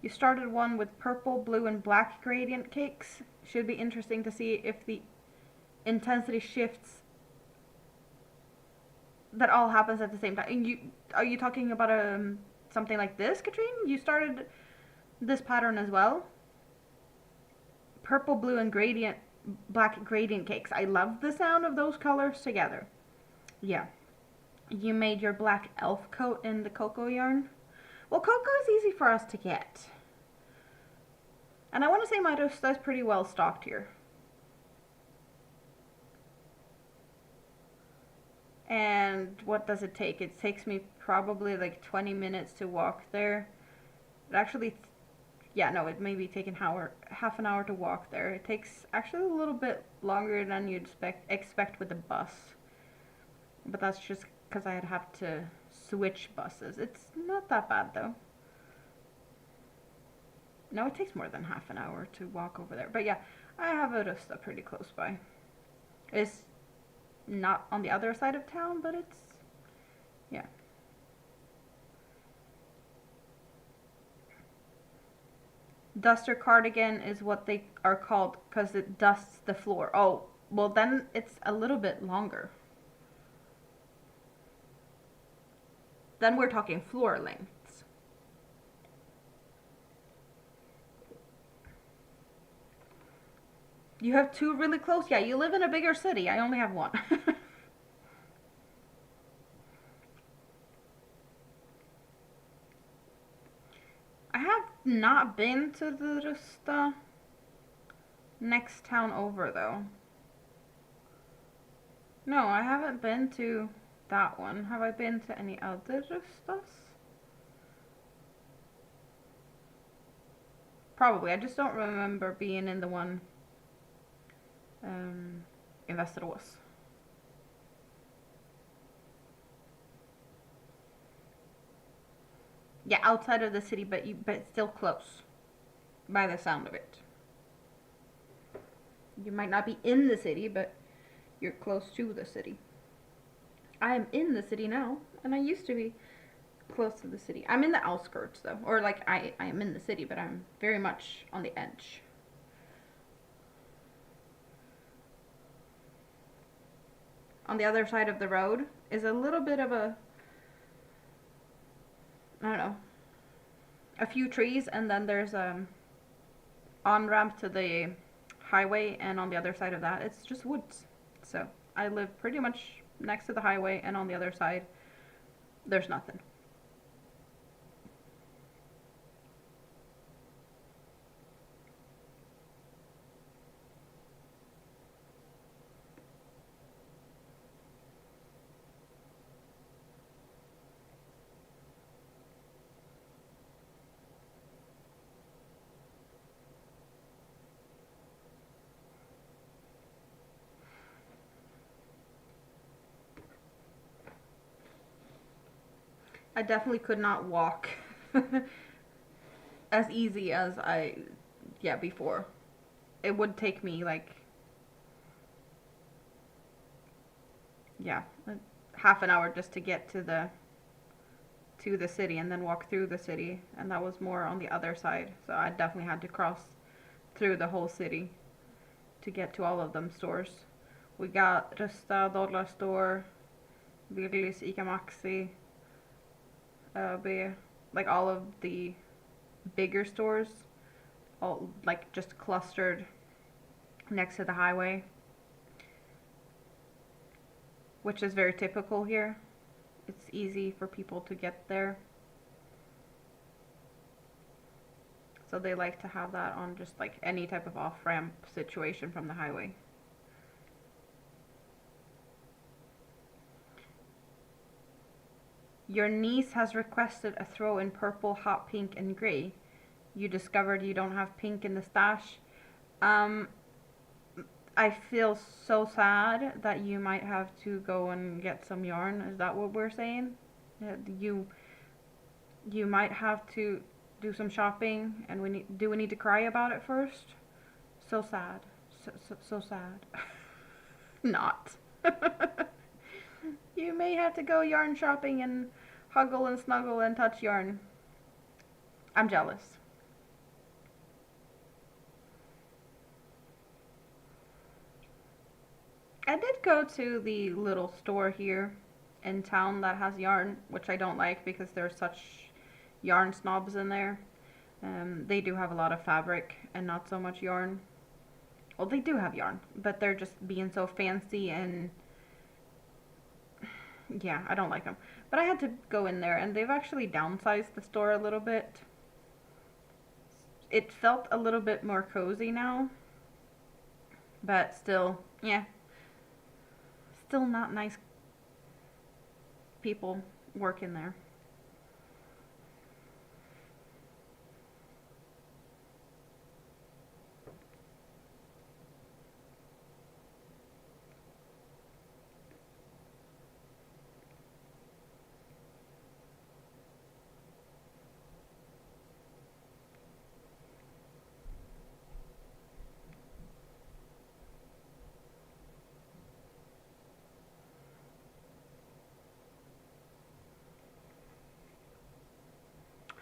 You started one with purple, blue, and black gradient cakes. Should be interesting to see if the intensity shifts that all happens at the same time. And are you talking about something like this, Katrine? You started this pattern as well? Purple, blue, and gradient black gradient cakes. I love the sound of those colors together. Yeah. You made your black elf coat in the cocoa yarn. Well, cocoa is easy for us to get. And I want to say my Rusta is pretty well stocked here. And what does it take? It takes me probably like 20 minutes to walk there. It actually, yeah, no, it may be taking half an hour to walk there. It takes actually a little bit longer than you'd expect with the bus. But that's just because I'd have to switch buses. It's not that bad though. No, it takes more than half an hour to walk over there. But yeah, I have a Rusta pretty close by. It's not on the other side of town, but it's, yeah. Duster cardigan is what they are called because it dusts the floor. Oh, well then it's a little bit longer. Then we're talking floor lengths. You have two really close? Yeah, you live in a bigger city. I only have one. I have not been to the Rusta next town over though. No, I haven't been to that one. Have I been to any other Rustas? Probably. I just don't remember being in the one in Västerås. Yeah, outside of the city, but still close by the sound of it. You might not be in the city, but you're close to the city. I am in the city now, and I used to be close to the city. I'm in the outskirts though, or like I am in the city, but I'm very much on the edge. On the other side of the road is a little bit of a, I don't know, a few trees, and then there's a on-ramp to the highway, and on the other side of that it's just woods. So I live pretty much next to the highway, and on the other side there's nothing. I definitely could not walk as easy as yeah, before. It would take me like, yeah, half an hour just to get to the city and then walk through the city, and that was more on the other side. So I definitely had to cross through the whole city to get to all of them stores. We got Rusta, Dollar Store, Willys, Ica Maxi, like all of the bigger stores, all like just clustered next to the highway, which is very typical here. It's easy for people to get there. So they like to have that on just like any type of off-ramp situation from the highway. Your niece has requested a throw in purple, hot pink, and gray. You discovered you don't have pink in the stash. I feel so sad that you might have to go and get some yarn. Is that what we're saying? You might have to do some shopping, and do we need to cry about it first? So sad. So sad. Not. You may have to go yarn shopping and huggle and snuggle and touch yarn. I'm jealous. I did go to the little store here in town that has yarn, which I don't like because there's such yarn snobs in there. They do have a lot of fabric and not so much yarn. Well, they do have yarn, but they're just being so fancy, and yeah, I don't like them. But I had to go in there, and they've actually downsized the store a little bit. It felt a little bit more cozy now, but still, yeah, still not nice people working there.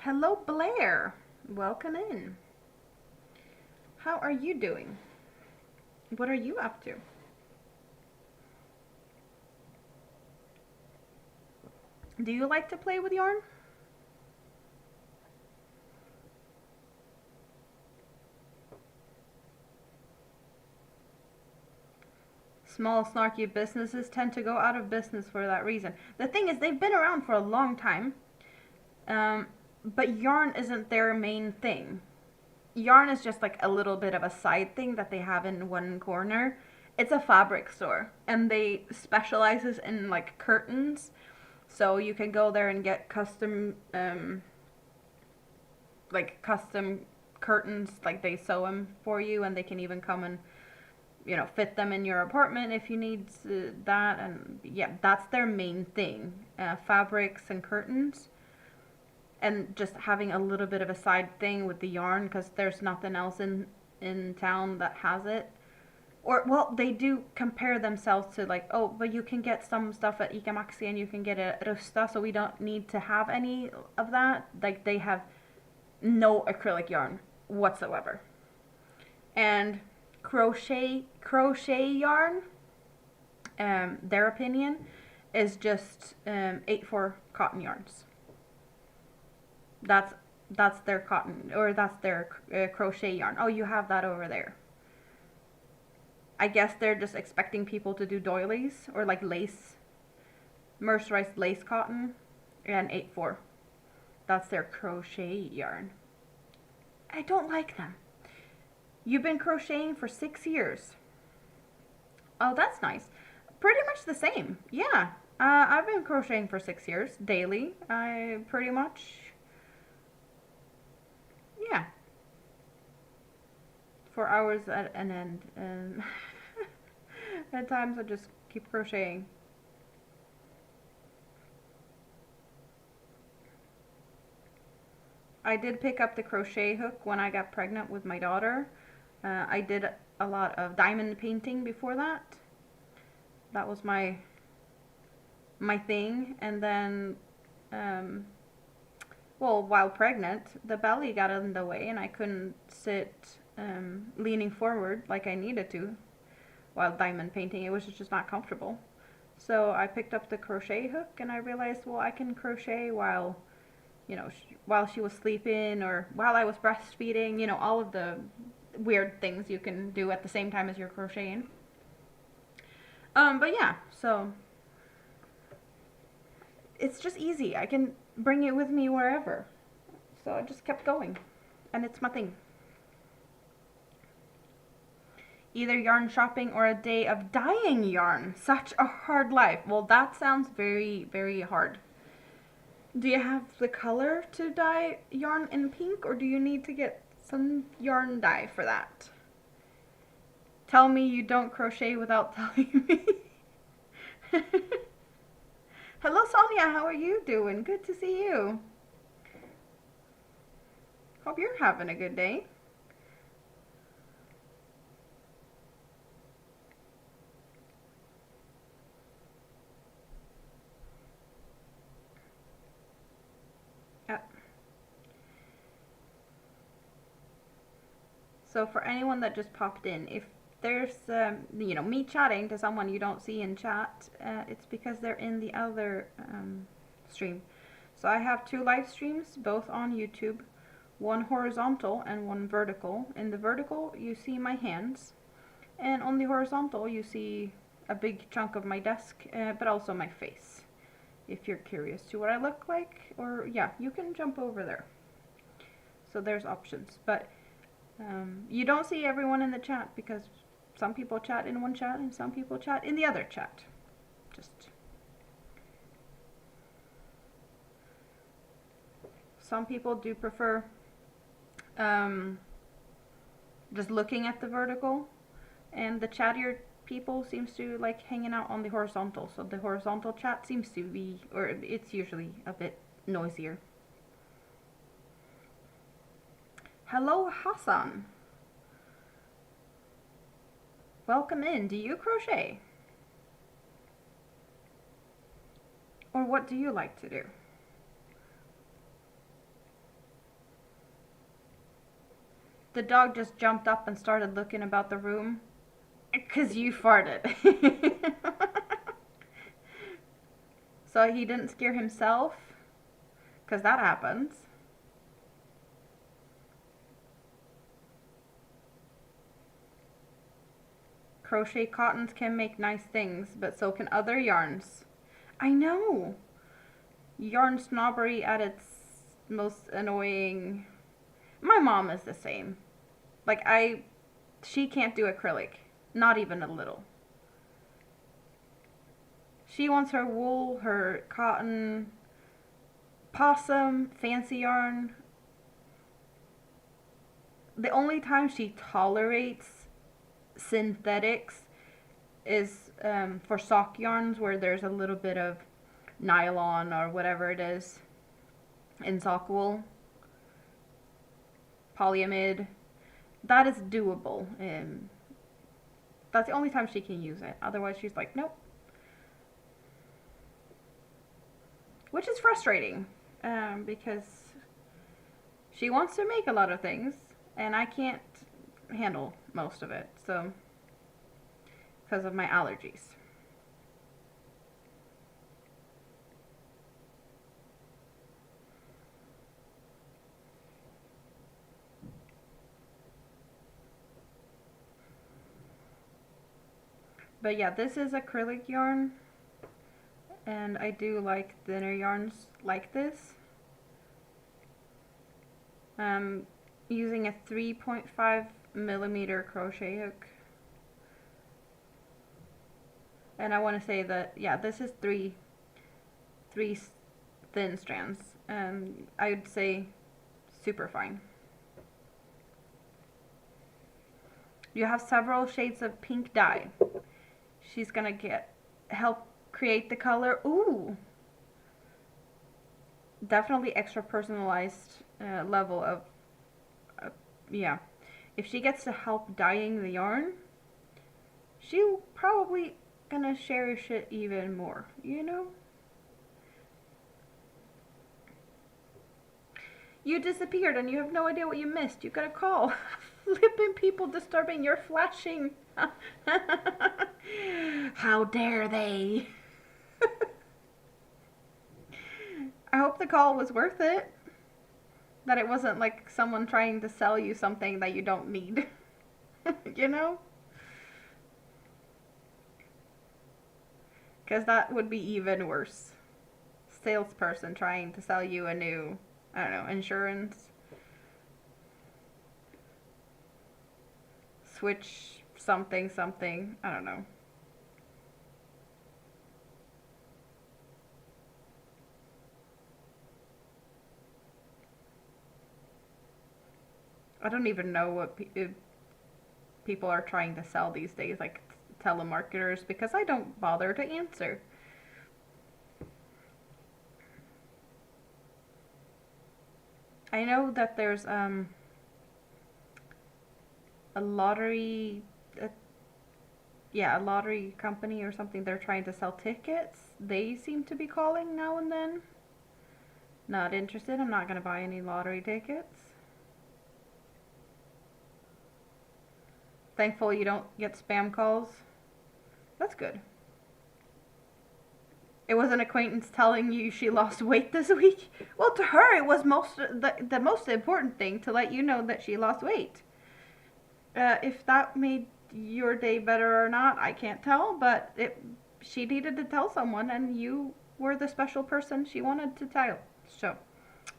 Hello, Blair. Welcome in. How are you doing? What are you up to? Do you like to play with yarn? Small, snarky businesses tend to go out of business for that reason. The thing is, they've been around for a long time, but yarn isn't their main thing. Yarn is just like a little bit of a side thing that they have in one corner. It's a fabric store, and they specializes in like curtains. So you can go there and get custom custom curtains, like they sew them for you, and they can even come and fit them in your apartment if you need that. And yeah, that's their main thing, fabrics and curtains, and just having a little bit of a side thing with the yarn because there's nothing else in town that has it. Or, well, they do compare themselves to like, oh, but you can get some stuff at Ica Maxi and you can get it at Rusta, so we don't need to have any of that. Like, they have no acrylic yarn whatsoever. And crochet yarn, their opinion, is just 8/4 cotton yarns. That's their cotton, or that's their crochet yarn. Oh, you have that over there. I guess they're just expecting people to do doilies or like lace, mercerized lace cotton, and 8/4. That's their crochet yarn. I don't like them. You've been crocheting for 6 years. Oh, that's nice. Pretty much the same. Yeah. I've been crocheting for 6 years, daily. I pretty much, yeah, for hours at an end. And at times I just keep crocheting. I did pick up the crochet hook when I got pregnant with my daughter. I did a lot of diamond painting before that. That was my thing. And then, well, while pregnant, the belly got in the way and I couldn't sit leaning forward like I needed to while diamond painting. It was just not comfortable. So I picked up the crochet hook and I realized, well, I can crochet while, you know, while she was sleeping or while I was breastfeeding, you know, all of the weird things you can do at the same time as you're crocheting. But yeah, so it's just easy. I can bring it with me wherever. So I just kept going, and it's my thing. Either yarn shopping or a day of dyeing yarn. Such a hard life. Well, that sounds very, very hard. Do you have the color to dye yarn in pink, or do you need to get some yarn dye for that? Tell me you don't crochet without telling me. Hello, Sonia. How are you doing? Good to see you. Hope you're having a good day. So for anyone that just popped in, if there's, you know, me chatting to someone you don't see in chat, it's because they're in the other stream. So I have 2 live streams, both on YouTube, one horizontal and one vertical. In the vertical, you see my hands, and on the horizontal, you see a big chunk of my desk, but also my face. If you're curious to what I look like, or yeah, you can jump over there. So there's options, but you don't see everyone in the chat because some people chat in one chat and some people chat in the other chat. Just some people do prefer just looking at the vertical, and the chattier people seems to like hanging out on the horizontal. So the horizontal chat seems to be, or it's usually a bit noisier. Hello, Hassan. Welcome in. Do you crochet? Or what do you like to do? The dog just jumped up and started looking about the room. 'Cause you farted. So he didn't scare himself? 'Cause that happens. Crochet cottons can make nice things, but so can other yarns. I know! Yarn snobbery at its most annoying. My mom is the same. Like, she can't do acrylic. Not even a little. She wants her wool, her cotton, possum, fancy yarn. The only time she tolerates synthetics is for sock yarns where there's a little bit of nylon or whatever it is in sock wool. Polyamide. That is doable. That's the only time she can use it. Otherwise she's like, nope. Which is frustrating because she wants to make a lot of things and I can't handle most of it, so because of my allergies. But yeah, this is acrylic yarn, and I do like thinner yarns like this. I'm using a 3.5 millimeter crochet hook. And I want to say that, yeah, this is three thin strands. I would say super fine. You have several shades of pink dye. She's gonna help create the color. Ooh! definitely extra personalized level of, uh, yeah. If she gets to help dyeing the yarn, she'll probably gonna cherish it even more, you know? You disappeared and you have no idea what you missed. You got a call. Flipping people disturbing your flashing. How dare they? I hope the call was worth it. That it wasn't like someone trying to sell you something that you don't need. You know? Because that would be even worse. Salesperson trying to sell you a new, I don't know, insurance. Switch something, something. I don't know. I don't even know what people are trying to sell these days, like telemarketers, because I don't bother to answer. I know that there's a lottery, uh, yeah, a lottery company or something. They're trying to sell tickets. They seem to be calling now and then. Not interested. I'm not gonna buy any lottery tickets. Thankful you don't get spam calls. That's good. It was an acquaintance telling you she lost weight this week. Well, to her, it was the most important thing to let you know that she lost weight. If that made your day better or not, I can't tell, but she needed to tell someone, and you were the special person she wanted to tell. So,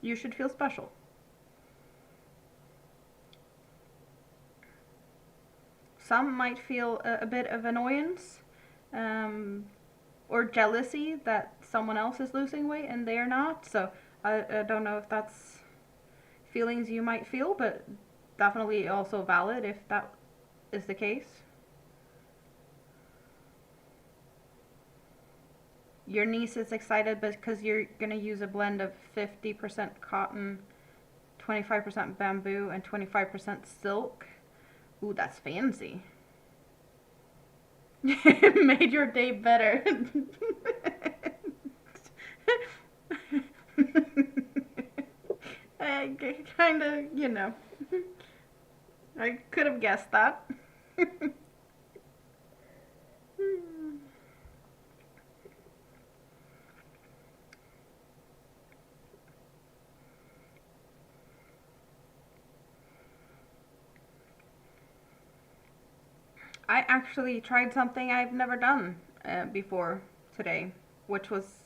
you should feel special. Some might feel a bit of annoyance or jealousy that someone else is losing weight and they are not. So, I don't know if that's feelings you might feel, but definitely also valid if that is the case. Your niece is excited because you're going to use a blend of 50% cotton, 25% bamboo, and 25% silk. Ooh, that's fancy. It made your day better. I kind of, I could have guessed that. I actually tried something I've never done before today, which was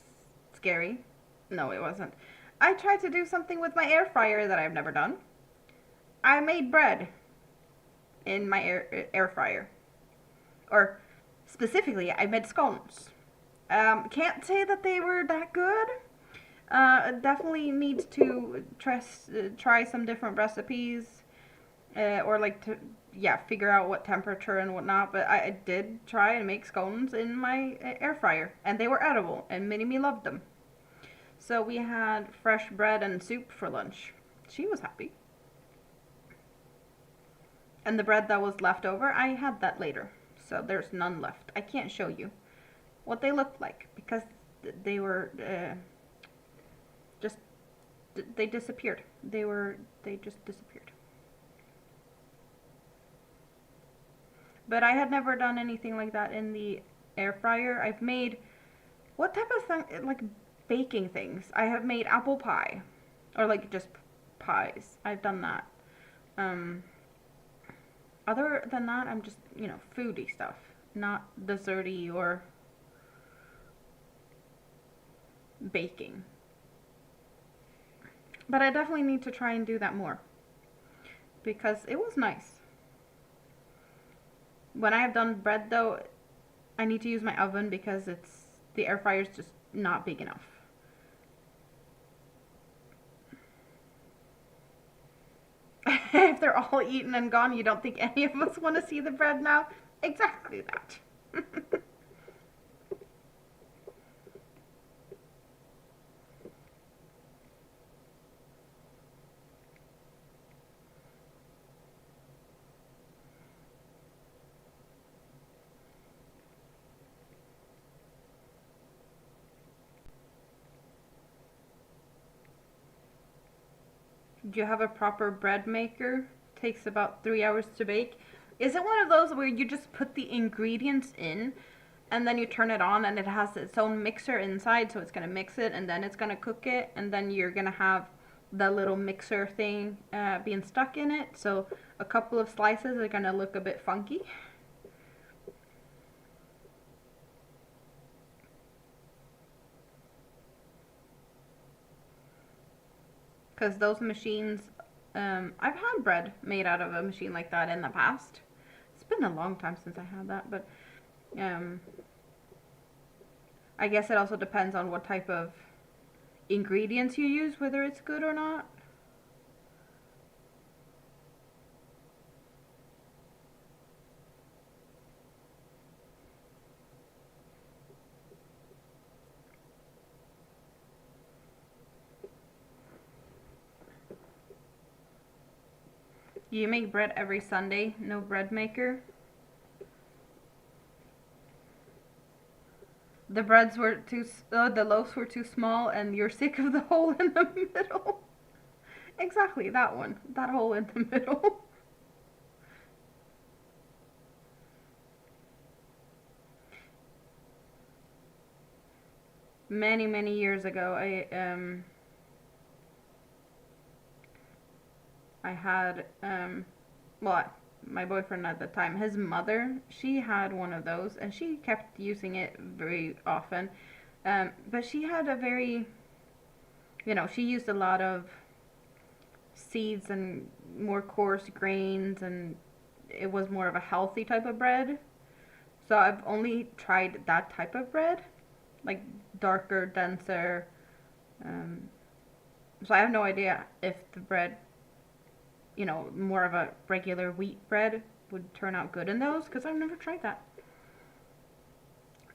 scary. No, it wasn't. I tried to do something with my air fryer that I've never done. I made bread in my air fryer. Or specifically, I made scones. Can't say that they were that good. Definitely need to try some different recipes, or like to figure out what temperature and whatnot. But I did try and make scones in my air fryer, and they were edible, and Minnie loved them. So we had fresh bread and soup for lunch. She was happy. And the bread that was left over, I had that later. So there's none left. I can't show you what they looked like because they were just they disappeared. They just disappeared. But I had never done anything like that in the air fryer. I've made what type of thing, like baking things. I have made apple pie or like just pies. I've done that. Um Other than that, I'm just, foodie stuff, not desserty or baking. But I definitely need to try and do that more because it was nice. When I have done bread though, I need to use my oven because the air fryer is just not big enough. If they're all eaten and gone, you don't think any of us want to see the bread now? Exactly that. Do you have a proper bread maker? Takes about 3 hours to bake. Is it one of those where you just put the ingredients in and then you turn it on and it has its own mixer inside, so it's going to mix it and then it's going to cook it, and then you're going to have the little mixer thing being stuck in it, so a couple of slices are going to look a bit funky. Because those machines, I've had bread made out of a machine like that in the past. It's been a long time since I had that, but I guess it also depends on what type of ingredients you use, whether it's good or not. You make bread every Sunday, no bread maker. The breads were the loaves were too small, and you're sick of the hole in the middle. Exactly, that one. That hole in the middle. Many, many years ago, I had well, my boyfriend at the time, his mother, she had one of those, and she kept using it very often. But she had a very, she used a lot of seeds and more coarse grains, and it was more of a healthy type of bread. So I've only tried that type of bread, like darker, denser. So I have no idea if the bread, more of a regular wheat bread would turn out good in those, because I've never tried that.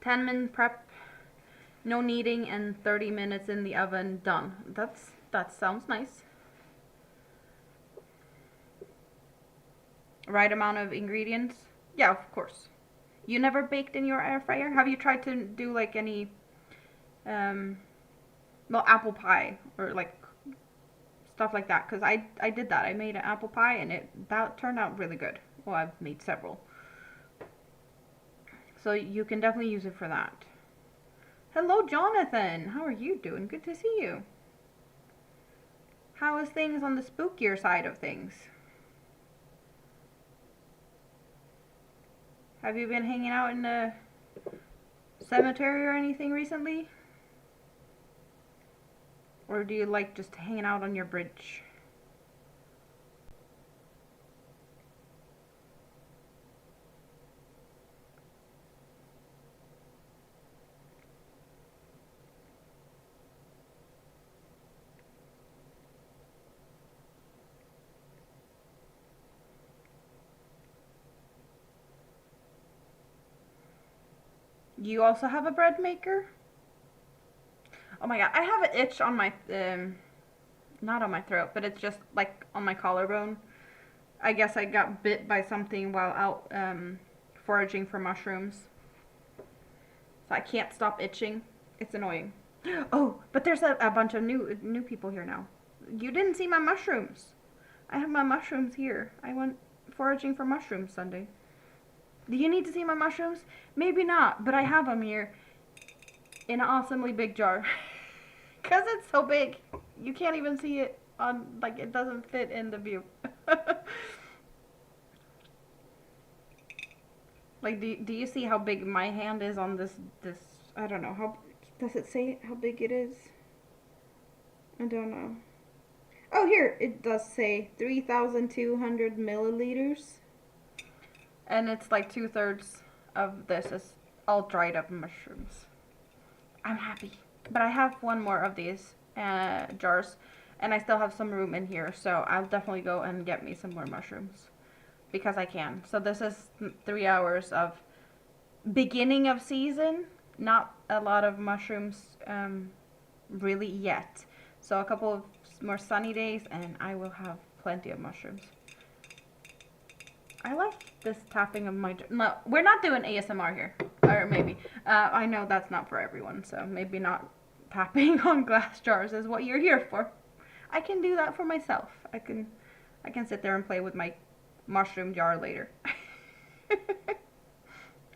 10-minute prep, no kneading, and 30 minutes in the oven, done. That sounds nice. Right amount of ingredients? Yeah, of course. You never baked in your air fryer? Have you tried to do like any, apple pie or like stuff like that? Because I did that. I made an apple pie and that turned out really good. Well, I've made several. So you can definitely use it for that. Hello, Jonathan. How are you doing? Good to see you. How is things on the spookier side of things? Have you been hanging out in the cemetery or anything recently? Or do you like just hanging out on your bridge? You also have a bread maker? Oh my god, I have an itch on my, not on my throat, but it's just like on my collarbone. I guess I got bit by something while out foraging for mushrooms. So I can't stop itching. It's annoying. Oh, but there's a bunch of new people here now. You didn't see my mushrooms. I have my mushrooms here. I went foraging for mushrooms Sunday. Do you need to see my mushrooms? Maybe not, but I have them here in an awesomely big jar. Because it's so big. You can't even see it on, like, it doesn't fit in the view. Like, do you see how big my hand is on this, I don't know, how, does it say how big it is? I don't know. Oh, here, it does say 3,200 milliliters. And it's like 2/3 of this is all dried up mushrooms. I'm happy. But I have one more of these jars, and I still have some room in here, so I'll definitely go and get me some more mushrooms. Because I can. So this is 3 hours of beginning of season. Not a lot of mushrooms really yet. So a couple of more sunny days, and I will have plenty of mushrooms. I like this tapping of my... No, we're not doing ASMR here. Or maybe. I know that's not for everyone, so maybe not tapping on glass jars is what you're here for. I can do that for myself. I can sit there and play with my mushroom jar later.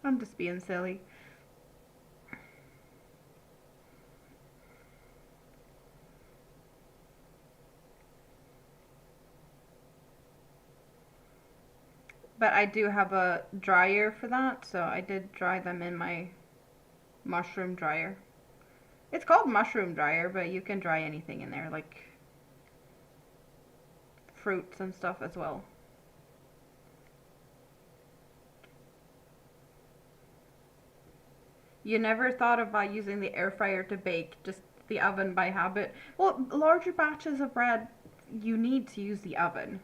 I'm just being silly. But I do have a dryer for that, so I did dry them in my mushroom dryer. It's called mushroom dryer, but you can dry anything in there, like fruits and stuff as well. You never thought about using the air fryer to bake, just the oven by habit? Well, larger batches of bread, you need to use the oven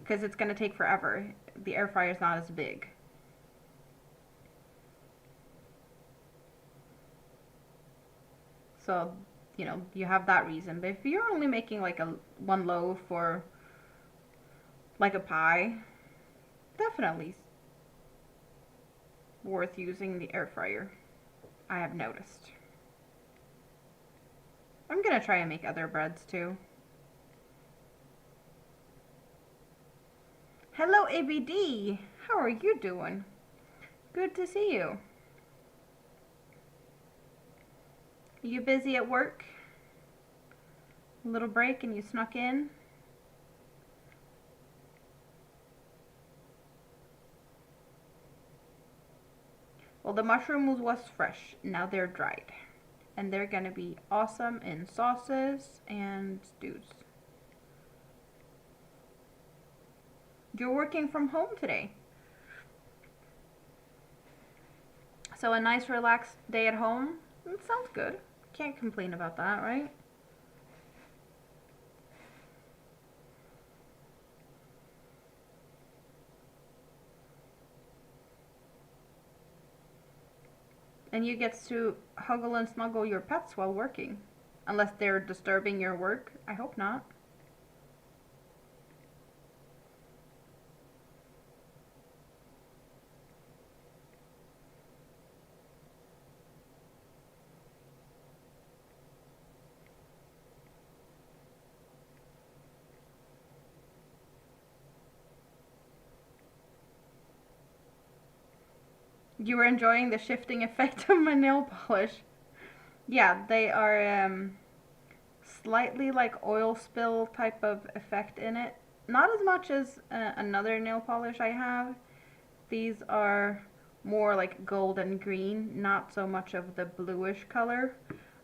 because it's going to take forever. The air fryer is not as big. So, you know, you have that reason. But if you're only making like a one loaf or like a pie, definitely worth using the air fryer, I have noticed. I'm gonna try and make other breads too. Hello ABD, how are you doing? Good to see you. You busy at work? A little break and you snuck in? Well, the mushrooms was fresh. Now they're dried. And they're gonna be awesome in sauces and stews. You're working from home today. So a nice relaxed day at home? That sounds good. Can't complain about that, right? And you get to huggle and snuggle your pets while working. Unless they're disturbing your work. I hope not. You were enjoying the shifting effect of my nail polish. Yeah, they are slightly like oil spill type of effect in it. Not as much as another nail polish I have. These are more like gold and green, not so much of the bluish color.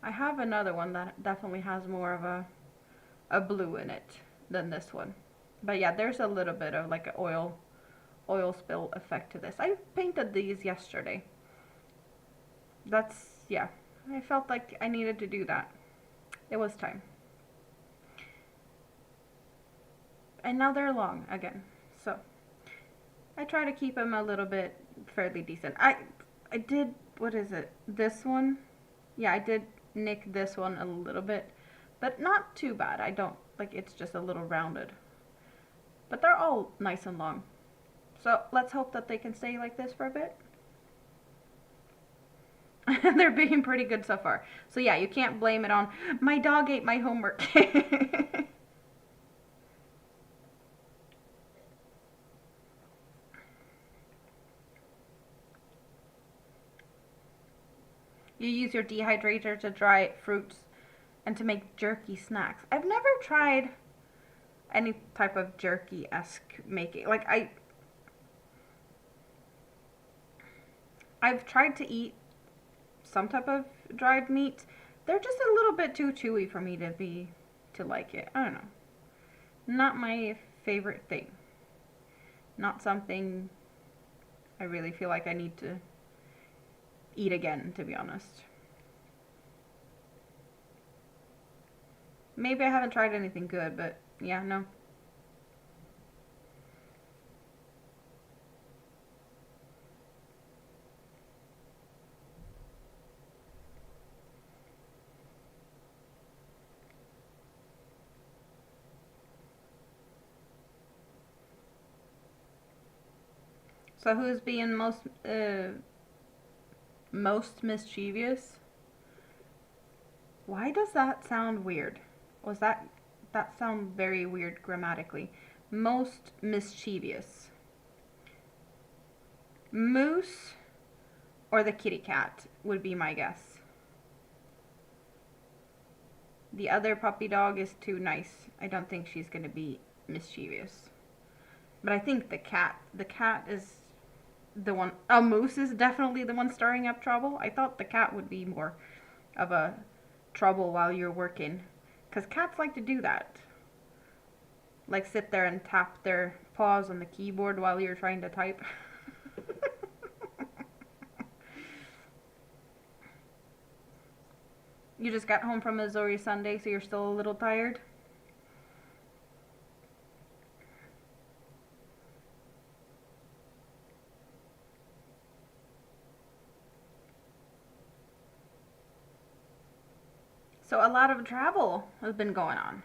I have another one that definitely has more of a blue in it than this one. But yeah, there's a little bit of like an oil spill effect to this. I painted these yesterday. That's, yeah, I felt like I needed to do that. It was time. And now they're long again. So I try to keep them a little bit fairly decent. I did, what is it? This one? Yeah, I did nick this one a little bit, but not too bad. I don't, like, it's just a little rounded. But they're all nice and long. So let's hope that they can stay like this for a bit. They're being pretty good so far. So yeah, you can't blame it on, my dog ate my homework. You use your dehydrator to dry fruits and to make jerky snacks. I've never tried any type of jerky-esque making. Like, I've tried to eat some type of dried meat. They're just a little bit too chewy for me to like it. I don't know. Not my favorite thing. Not something I really feel like I need to eat again, to be honest. Maybe I haven't tried anything good, but yeah, no. So who's being most mischievous? Why does that sound weird? Was that That sounds very weird grammatically. Most mischievous. Moose or the kitty cat would be my guess. The other puppy dog is too nice. I don't think she's going to be mischievous. But I think the cat is the one. A moose is definitely the one stirring up trouble. I thought the cat would be more of a trouble while you're working. Because cats like to do that. Like sit there and tap their paws on the keyboard while you're trying to type. You just got home from Missouri Sunday, so you're still a little tired? So a lot of travel has been going on.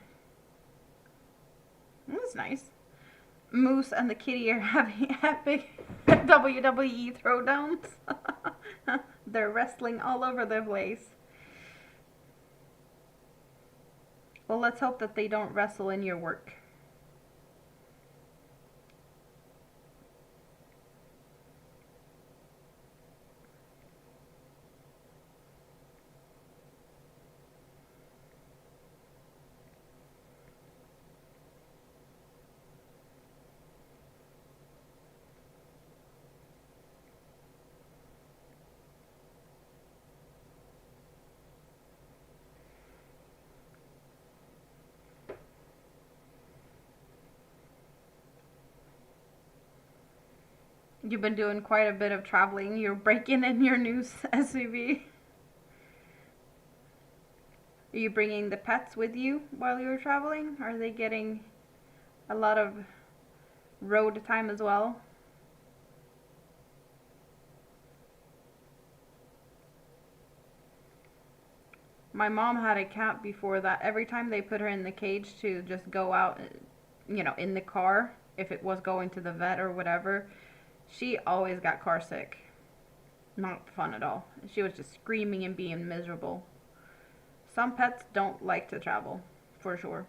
That's nice. Moose and the kitty are having epic WWE throwdowns. They're wrestling all over the place. Well, let's hope that they don't wrestle in your work. You've been doing quite a bit of traveling. You're breaking in your new SUV. Are you bringing the pets with you while you're traveling? Are they getting a lot of road time as well? My mom had a cat before that. Every time they put her in the cage to just go out, you know, in the car, if it was going to the vet or whatever, she always got car sick. Not fun at all. She was just screaming and being miserable. Some pets don't like to travel, for sure.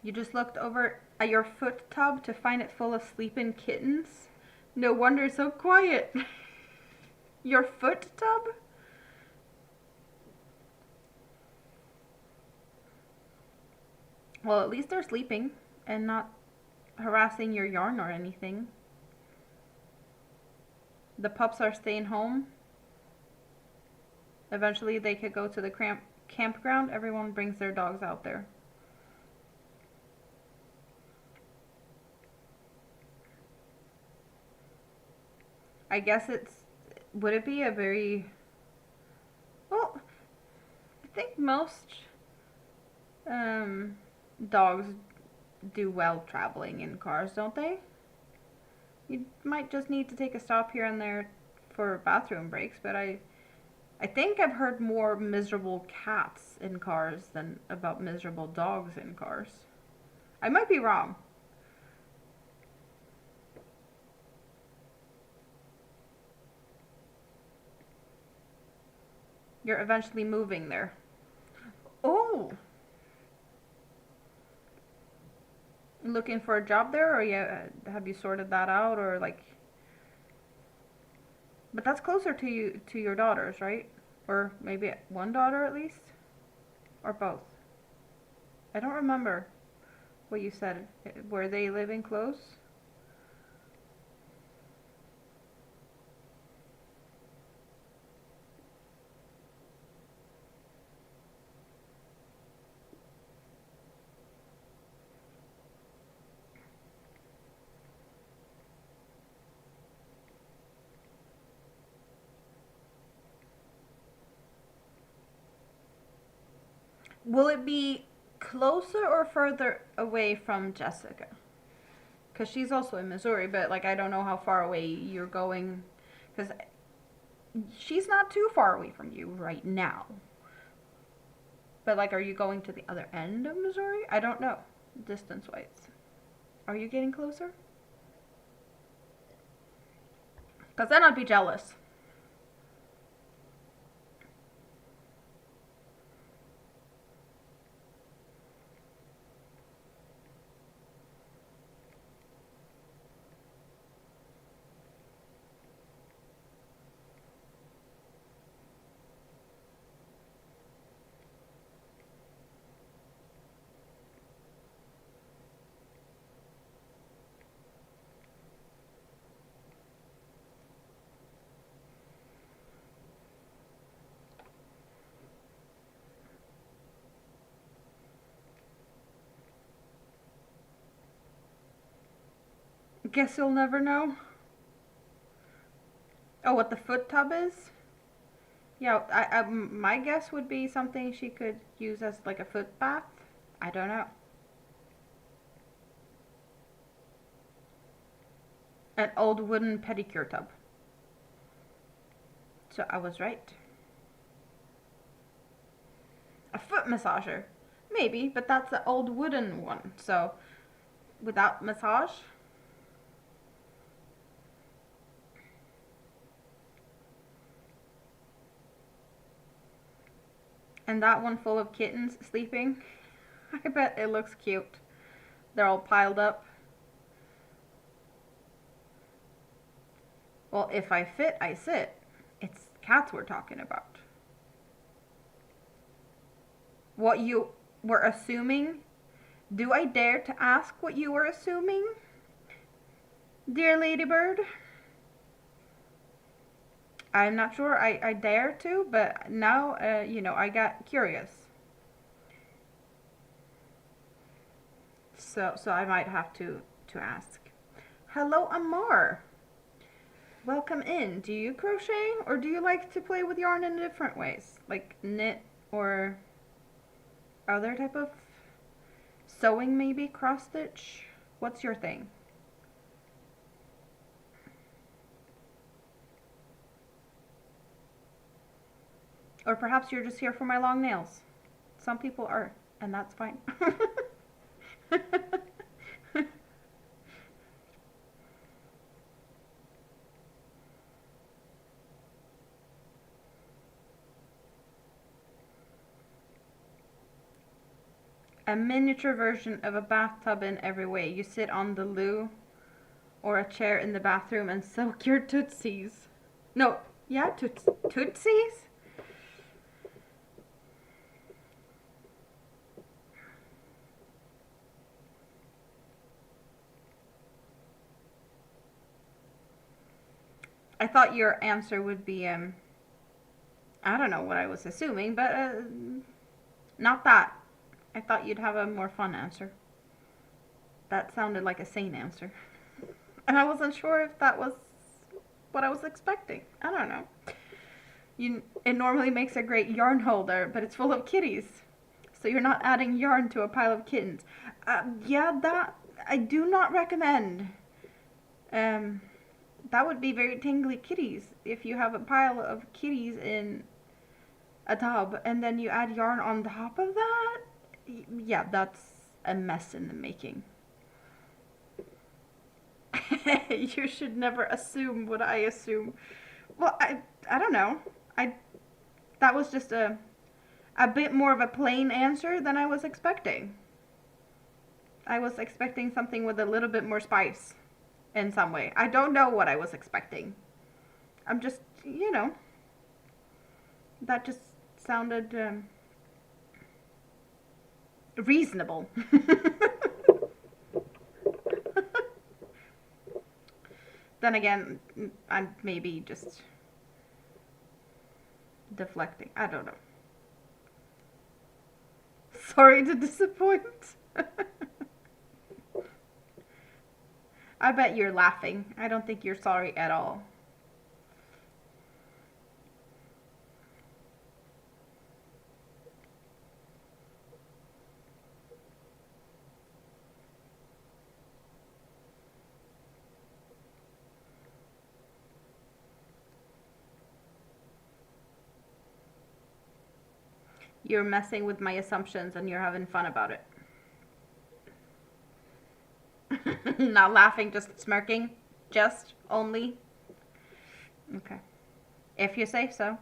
You just looked over at your foot tub to find it full of sleeping kittens? No wonder it's so quiet. Your foot tub? Well, at least they're sleeping and not harassing your yarn or anything. The pups are staying home. Eventually they could go to the campground. Everyone brings their dogs out there. I guess would it be a very, well, I think most dogs do well traveling in cars, don't they? You might just need to take a stop here and there for bathroom breaks, but I think I've heard more miserable cats in cars than about miserable dogs in cars. I might be wrong. You're eventually moving there. Oh! Looking for a job there, or have you sorted that out, or like? But that's closer to you, to your daughters, right? Or maybe one daughter at least, or both. I don't remember what you said. Were they living close? Will it be closer or further away from Jessica? Because she's also in Missouri, but like I don't know how far away you're going. Because she's not too far away from you right now. But like, are you going to the other end of Missouri? I don't know, distance-wise. Are you getting closer? Because then I'd be jealous. Guess you'll never know. Oh, what the foot tub is? Yeah, my guess would be something she could use as like a foot bath. I don't know. An old wooden pedicure tub. So I was right. A foot massager. Maybe, but that's the old wooden one. So without massage. And that one full of kittens sleeping. I bet it looks cute. They're all piled up. Well, if I fit, I sit. It's cats we're talking about. What you were assuming? Do I dare to ask what you were assuming? Dear Ladybird? I'm not sure I dare to, but now, you know, I got curious. So I might have to ask. Hello, Amar. Welcome in. Do you crochet or do you like to play with yarn in different ways? Like knit or other type of sewing maybe? Cross stitch? What's your thing? Or perhaps you're just here for my long nails. Some people are, and that's fine. A miniature version of a bathtub in every way. You sit on the loo or a chair in the bathroom and soak your tootsies. No, yeah, tootsies? I thought your answer would be, I don't know what I was assuming, but not that. I thought you'd have a more fun answer. That sounded like a sane answer. And I wasn't sure if that was what I was expecting. I don't know. It normally makes a great yarn holder, but it's full of kitties. So you're not adding yarn to a pile of kittens. Yeah, that I do not recommend. That would be very tingly kitties if you have a pile of kitties in a tub and then you add yarn on top of that. Yeah, that's a mess in the making. You should never assume what I assume. Well, I don't know. That was just a bit more of a plain answer than I was expecting. I was expecting something with a little bit more spice in some way. I don't know what I was expecting. I'm just, you know, that just sounded reasonable. Then again, I'm maybe just deflecting. I don't know. Sorry to disappoint. I bet you're laughing. I don't think you're sorry at all. You're messing with my assumptions and you're having fun about it. Not laughing, just smirking. Just only. Okay. If you say so.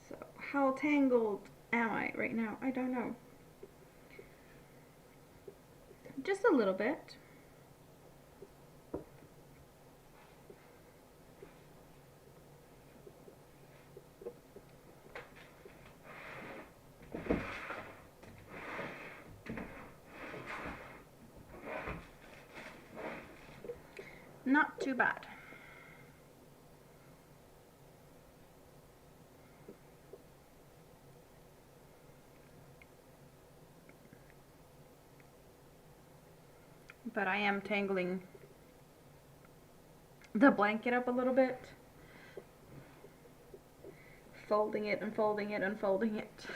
So, how tangled am I right now? I don't know. Just a little bit. Not too bad. But I am tangling the blanket up a little bit. Folding it and folding it and folding it.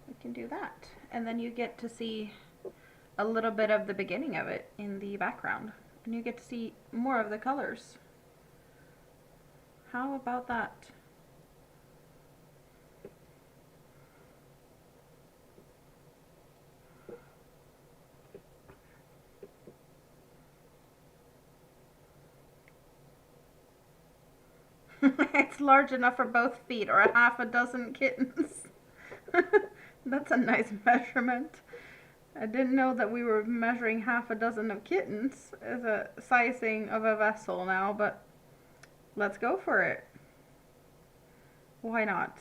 We can do that. And then you get to see a little bit of the beginning of it in the background. And you get to see more of the colors. How about that? It's large enough for both feet or a half a dozen kittens. That's a nice measurement. I didn't know that we were measuring half a dozen of kittens as a sizing of a vessel now, but let's go for it. Why not?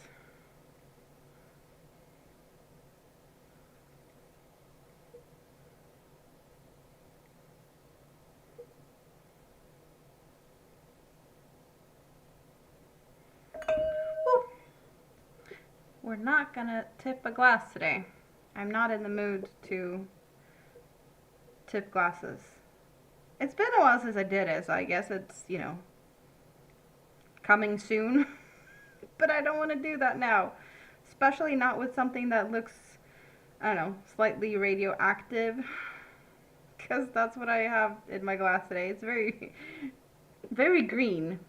Woo. We're not gonna tip a glass today. I'm not in the mood to tip glasses. It's been a while since I did it, so I guess it's, you know, coming soon. But I don't want to do that now. Especially not with something that looks, I don't know, slightly radioactive. Because that's what I have in my glass today. It's very, very green.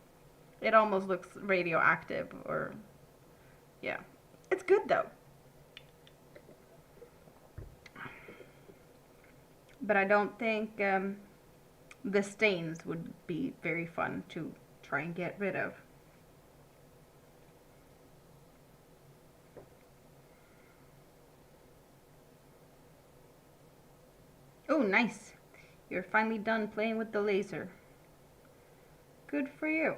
It almost looks radioactive, or, yeah. It's good though. But I don't think the stains would be very fun to try and get rid of. Oh, nice. You're finally done playing with the laser. Good for you.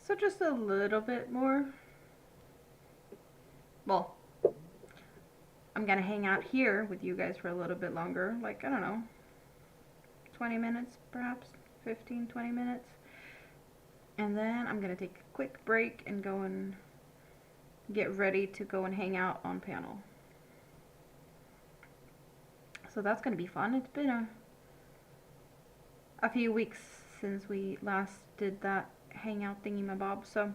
So just a little bit more. Well, I'm gonna hang out here with you guys for a little bit longer, like, I don't know, 20 minutes perhaps, 15, 20 minutes. And then I'm gonna take a quick break and go and get ready to go and hang out on panel. So that's gonna be fun. It's been a few weeks since we last did that hangout thingy-mabob, so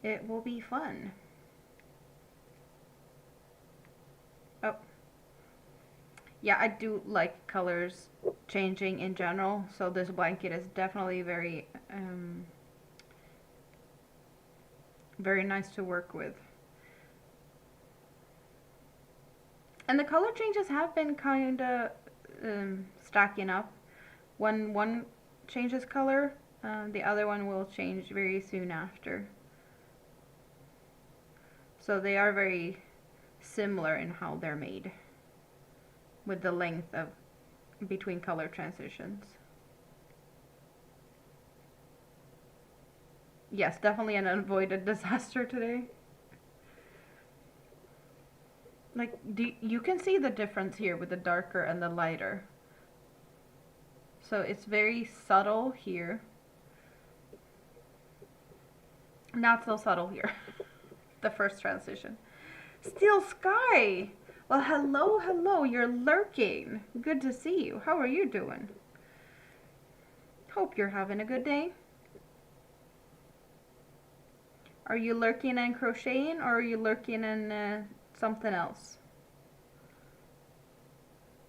it will be fun. Oh. Yeah, I do like colors changing in general, so this blanket is definitely very, very nice to work with. And the color changes have been kind of stacking up. When one changes color, the other one will change very soon after. So they are very similar in how they're made, with the length of between color transitions. Yes, definitely an avoided disaster today. Like, you can see the difference here with the darker and the lighter. So it's very subtle here. Not so subtle here. The first transition. Steel Sky! Well, hello, hello, you're lurking. Good to see you. How are you doing? Hope you're having a good day. Are you lurking and crocheting, or are you lurking and something else?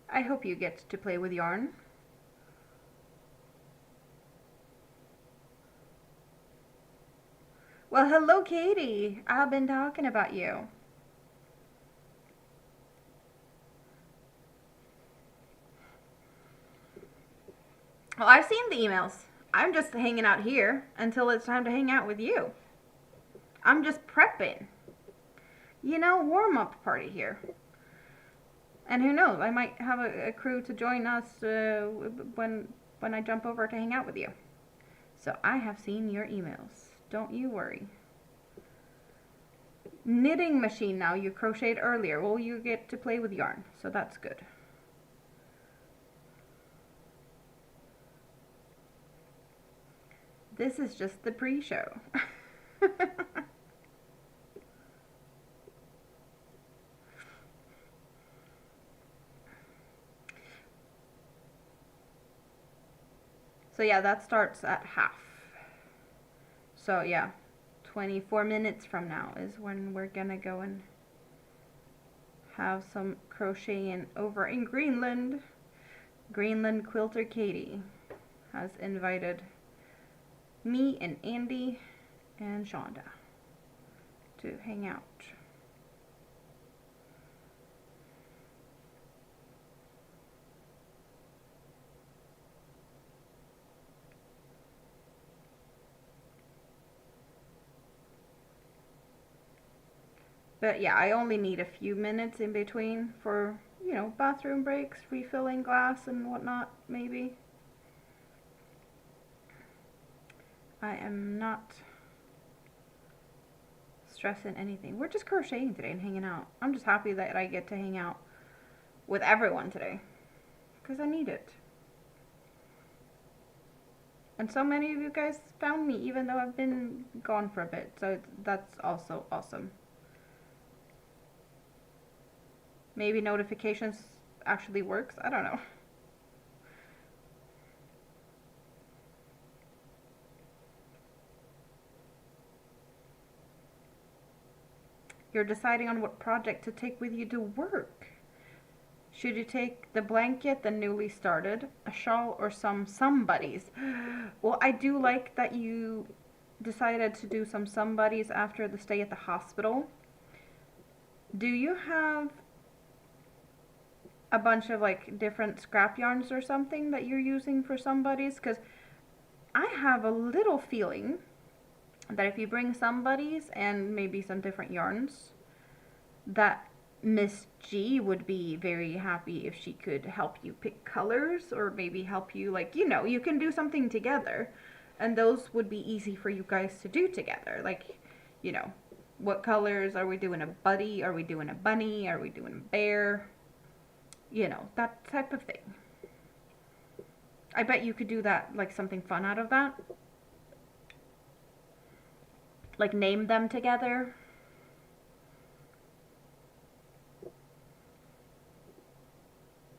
I hope you get to play with yarn. Well, hello, Katie. I've been talking about you. Well, I've seen the emails. I'm just hanging out here until it's time to hang out with you. I'm just prepping. You know, warm up party here. And who knows, I might have a crew to join us when I jump over to hang out with you. So I have seen your emails. Don't you worry. Knitting machine now. You crocheted earlier. Well, you get to play with yarn, so that's good. This is just the pre-show. So yeah, that starts at half. So yeah, 24 minutes from now is when we're gonna go and have some crocheting over in Greenland. Greenland Quilter Katie has invited me and Andy and Shonda to hang out. But yeah, I only need a few minutes in between for, you know, bathroom breaks, refilling glass and whatnot, maybe. I am not stressing anything. We're just crocheting today and hanging out. I'm just happy that I get to hang out with everyone today because I need it. And so many of you guys found me even though I've been gone for a bit. So that's also awesome. Maybe notifications actually works. I don't know. You're deciding on what project to take with you to work. Should you take the blanket, the newly started, a shawl, or somebodies? Well, I do like that you decided to do some somebodies after the stay at the hospital. Do you have a bunch of like different scrap yarns or something that you're using for somebodies? Because I have a little feeling that if you bring somebodies and maybe some different yarns, that Miss G would be very happy if she could help you pick colors or maybe help you, like, you know, you can do something together and those would be easy for you guys to do together. Like, you know, what colors are we doing? A buddy? Are we doing a bunny? Are we doing a bear? You know, that type of thing. I bet you could do that, like something fun out of that. Like name them together.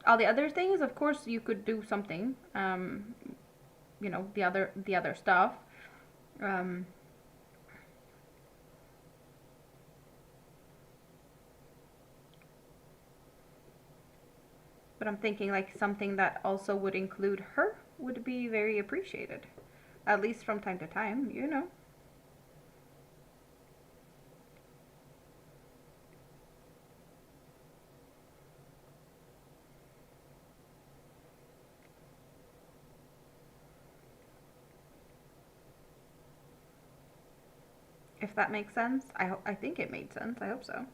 All the other things, of course, you could do something. You know, the other stuff. Um, but I'm thinking like something that also would include her would be very appreciated, at least from time to time. You know. If that makes sense. I think it made sense. I hope so.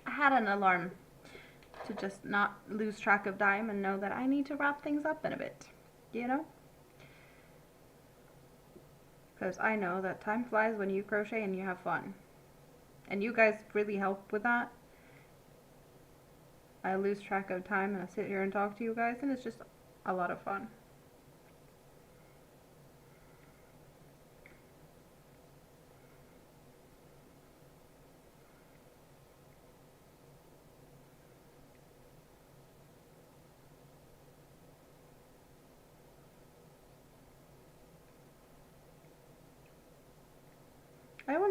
I had an alarm to just not lose track of time and know that I need to wrap things up in a bit, you know? Because I know that time flies when you crochet and you have fun. And you guys really help with that. I lose track of time and I sit here and talk to you guys and it's just a lot of fun.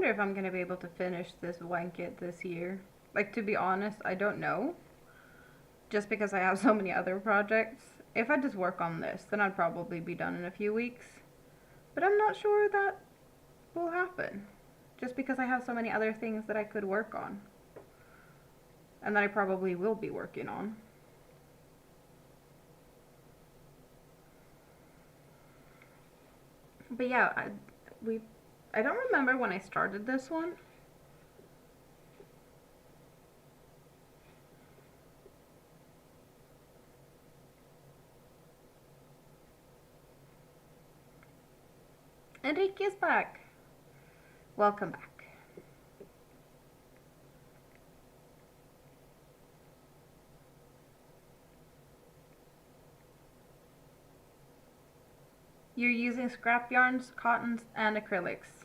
wonder if I'm going to be able to finish this blanket this year. Like, to be honest, I don't know. Just because I have so many other projects. If I just work on this, then I'd probably be done in a few weeks. But I'm not sure that will happen. Just because I have so many other things that I could work on. And that I probably will be working on. But yeah, I don't remember when I started this one. Enrique is back. Welcome back. You're using scrap yarns, cottons, and acrylics.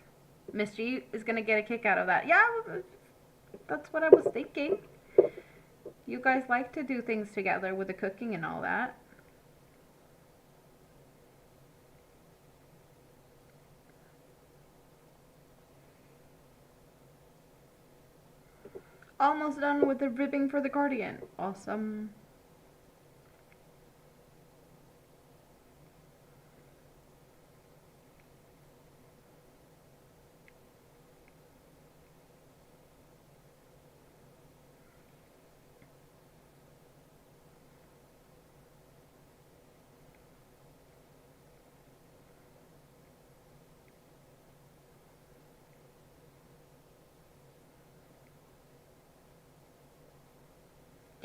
Miss G is gonna get a kick out of that. Yeah, that's what I was thinking. You guys like to do things together with the cooking and all that. Almost done with the ribbing for the cardigan. Awesome.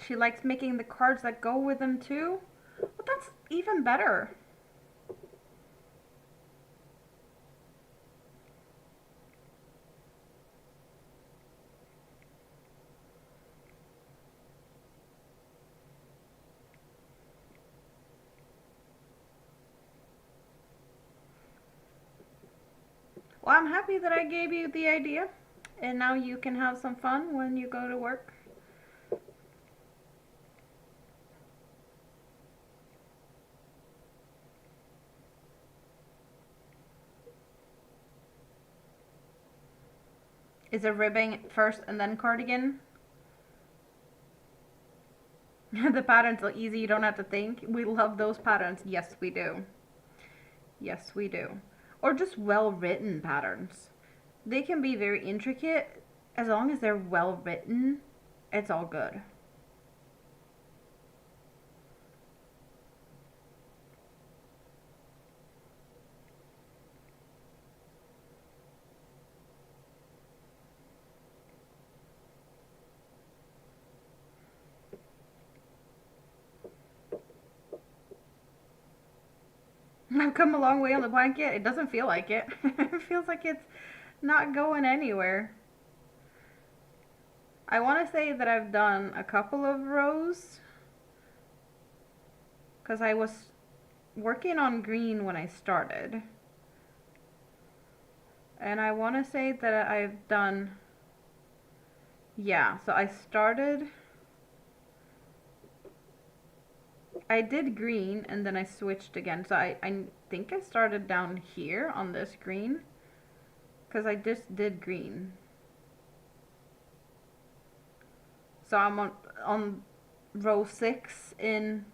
She likes making the cards that go with them too. Well, that's even better. Well, I'm happy that I gave you the idea. And now you can have some fun when you go to work. Is it ribbing first and then cardigan? The patterns are easy, you don't have to think. We love those patterns. Yes, we do. Yes, we do. Or just well-written patterns. They can be very intricate. As long as they're well-written, it's all good. I've come a long way on the blanket. It doesn't feel like it. It feels like it's not going anywhere. I want to say that I've done a couple of rows because I was working on green when I started. And I want to say that I've done, yeah, so I started, I did green and then I switched again. So I think I started down here on this green because I just did green. So I'm on row 6 in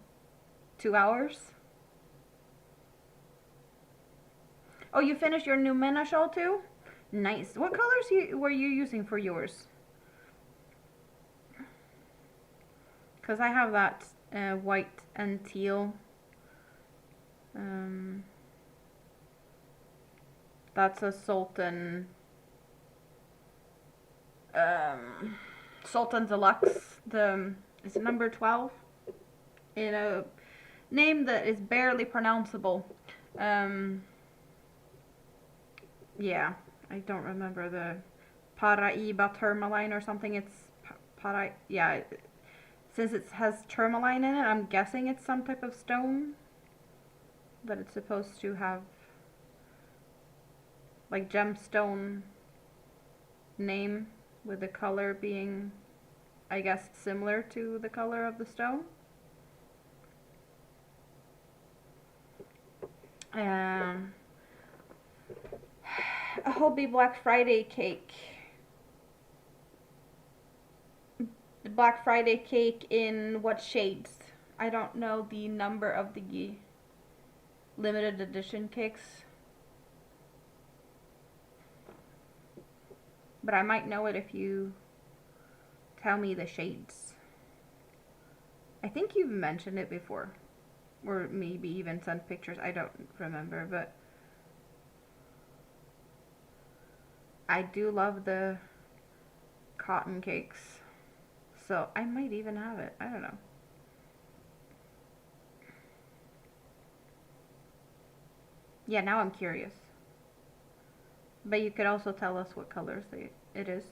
2 hours. Oh, you finished your new Mena shawl too? Nice. What colors were you using for yours? Because I have that white and teal. That's a Sultan. Sultan Deluxe. It's number 12 in a name that is barely pronounceable. Yeah, I don't remember the Paraiba tourmaline or something. It's yeah. Since it has tourmaline in it, I'm guessing it's some type of stone that it's supposed to have, like gemstone name, with the color being, I guess, similar to the color of the stone. a Hobie Black Friday cake. The Black Friday cake in what shades? I don't know the number of the limited edition cakes, but I might know it if you tell me the shades. I think you've mentioned it before, or maybe even sent pictures. I don't remember, but I do love the cotton cakes, so I might even have it. I don't know. Yeah, now I'm curious. But you could also tell us what colors it is.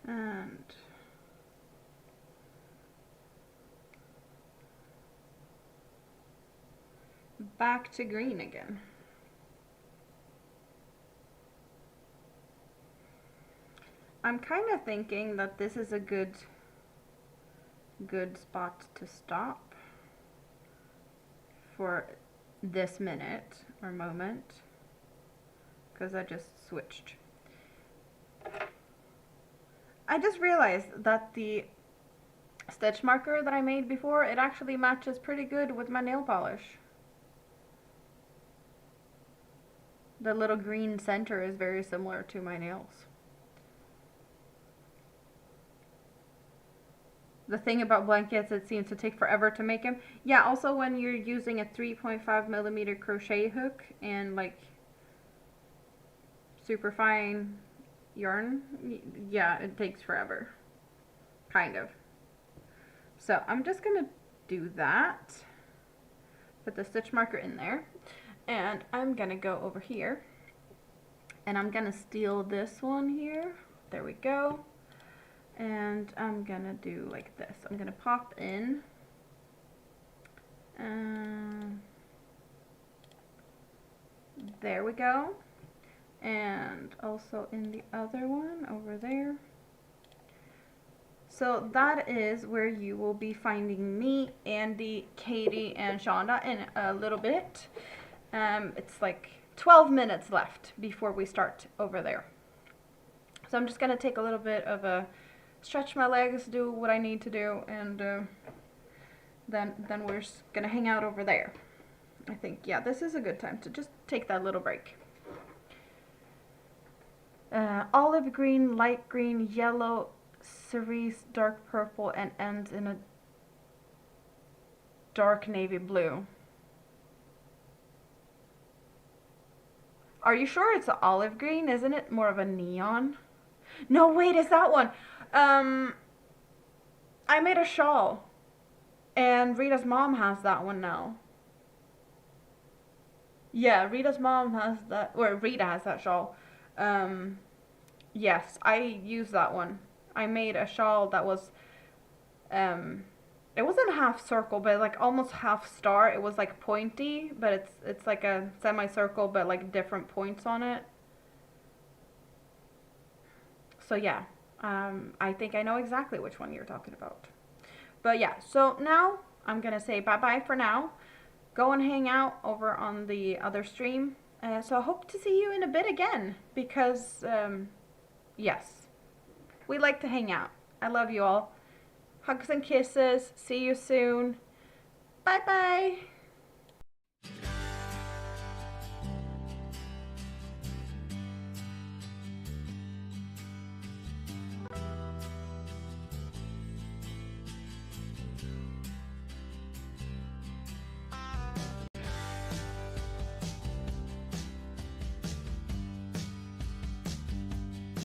And back to green again. I'm kind of thinking that this is a good spot to stop for this minute or moment, because I just switched. I just realized that the stitch marker that I made before, it actually matches pretty good with my nail polish. The little green center is very similar to my nails. The thing about blankets, it seems to take forever to make them. Yeah, also when you're using a 3.5mm crochet hook and like super fine yarn, yeah, it takes forever. Kind of. So I'm just gonna do that. Put the stitch marker in there. And I'm gonna go over here. And I'm gonna steal this one here. There we go. And I'm gonna do like this. I'm gonna pop in. There we go. And also in the other one over there. So that is where you will be finding me, Andy, Katie, and Shonda in a little bit. It's like 12 minutes left before we start over there. So I'm just gonna take a little bit of a stretch my legs, do what I need to do, and then we're just gonna hang out over there. I think, yeah, this is a good time to just take that little break. Olive green, light green, yellow, cerise, dark purple, and ends in a dark navy blue. Are you sure it's olive green? Isn't it more of a neon? No, wait, it's that one. I made a shawl, and Rita's mom has that one now. Yeah, Rita's mom has that, or Rita has that shawl. Yes, I used that one. I made a shawl that was, it wasn't half circle, but like almost half star. It was like pointy, but it's like a semicircle, but like different points on it. So yeah, I think I know exactly which one you're talking about. But yeah, so now I'm gonna say bye-bye for now. Go and hang out over on the other stream. So I hope to see you in a bit again, because, yes, we like to hang out. I love you all. Hugs and kisses. See you soon. Bye-bye.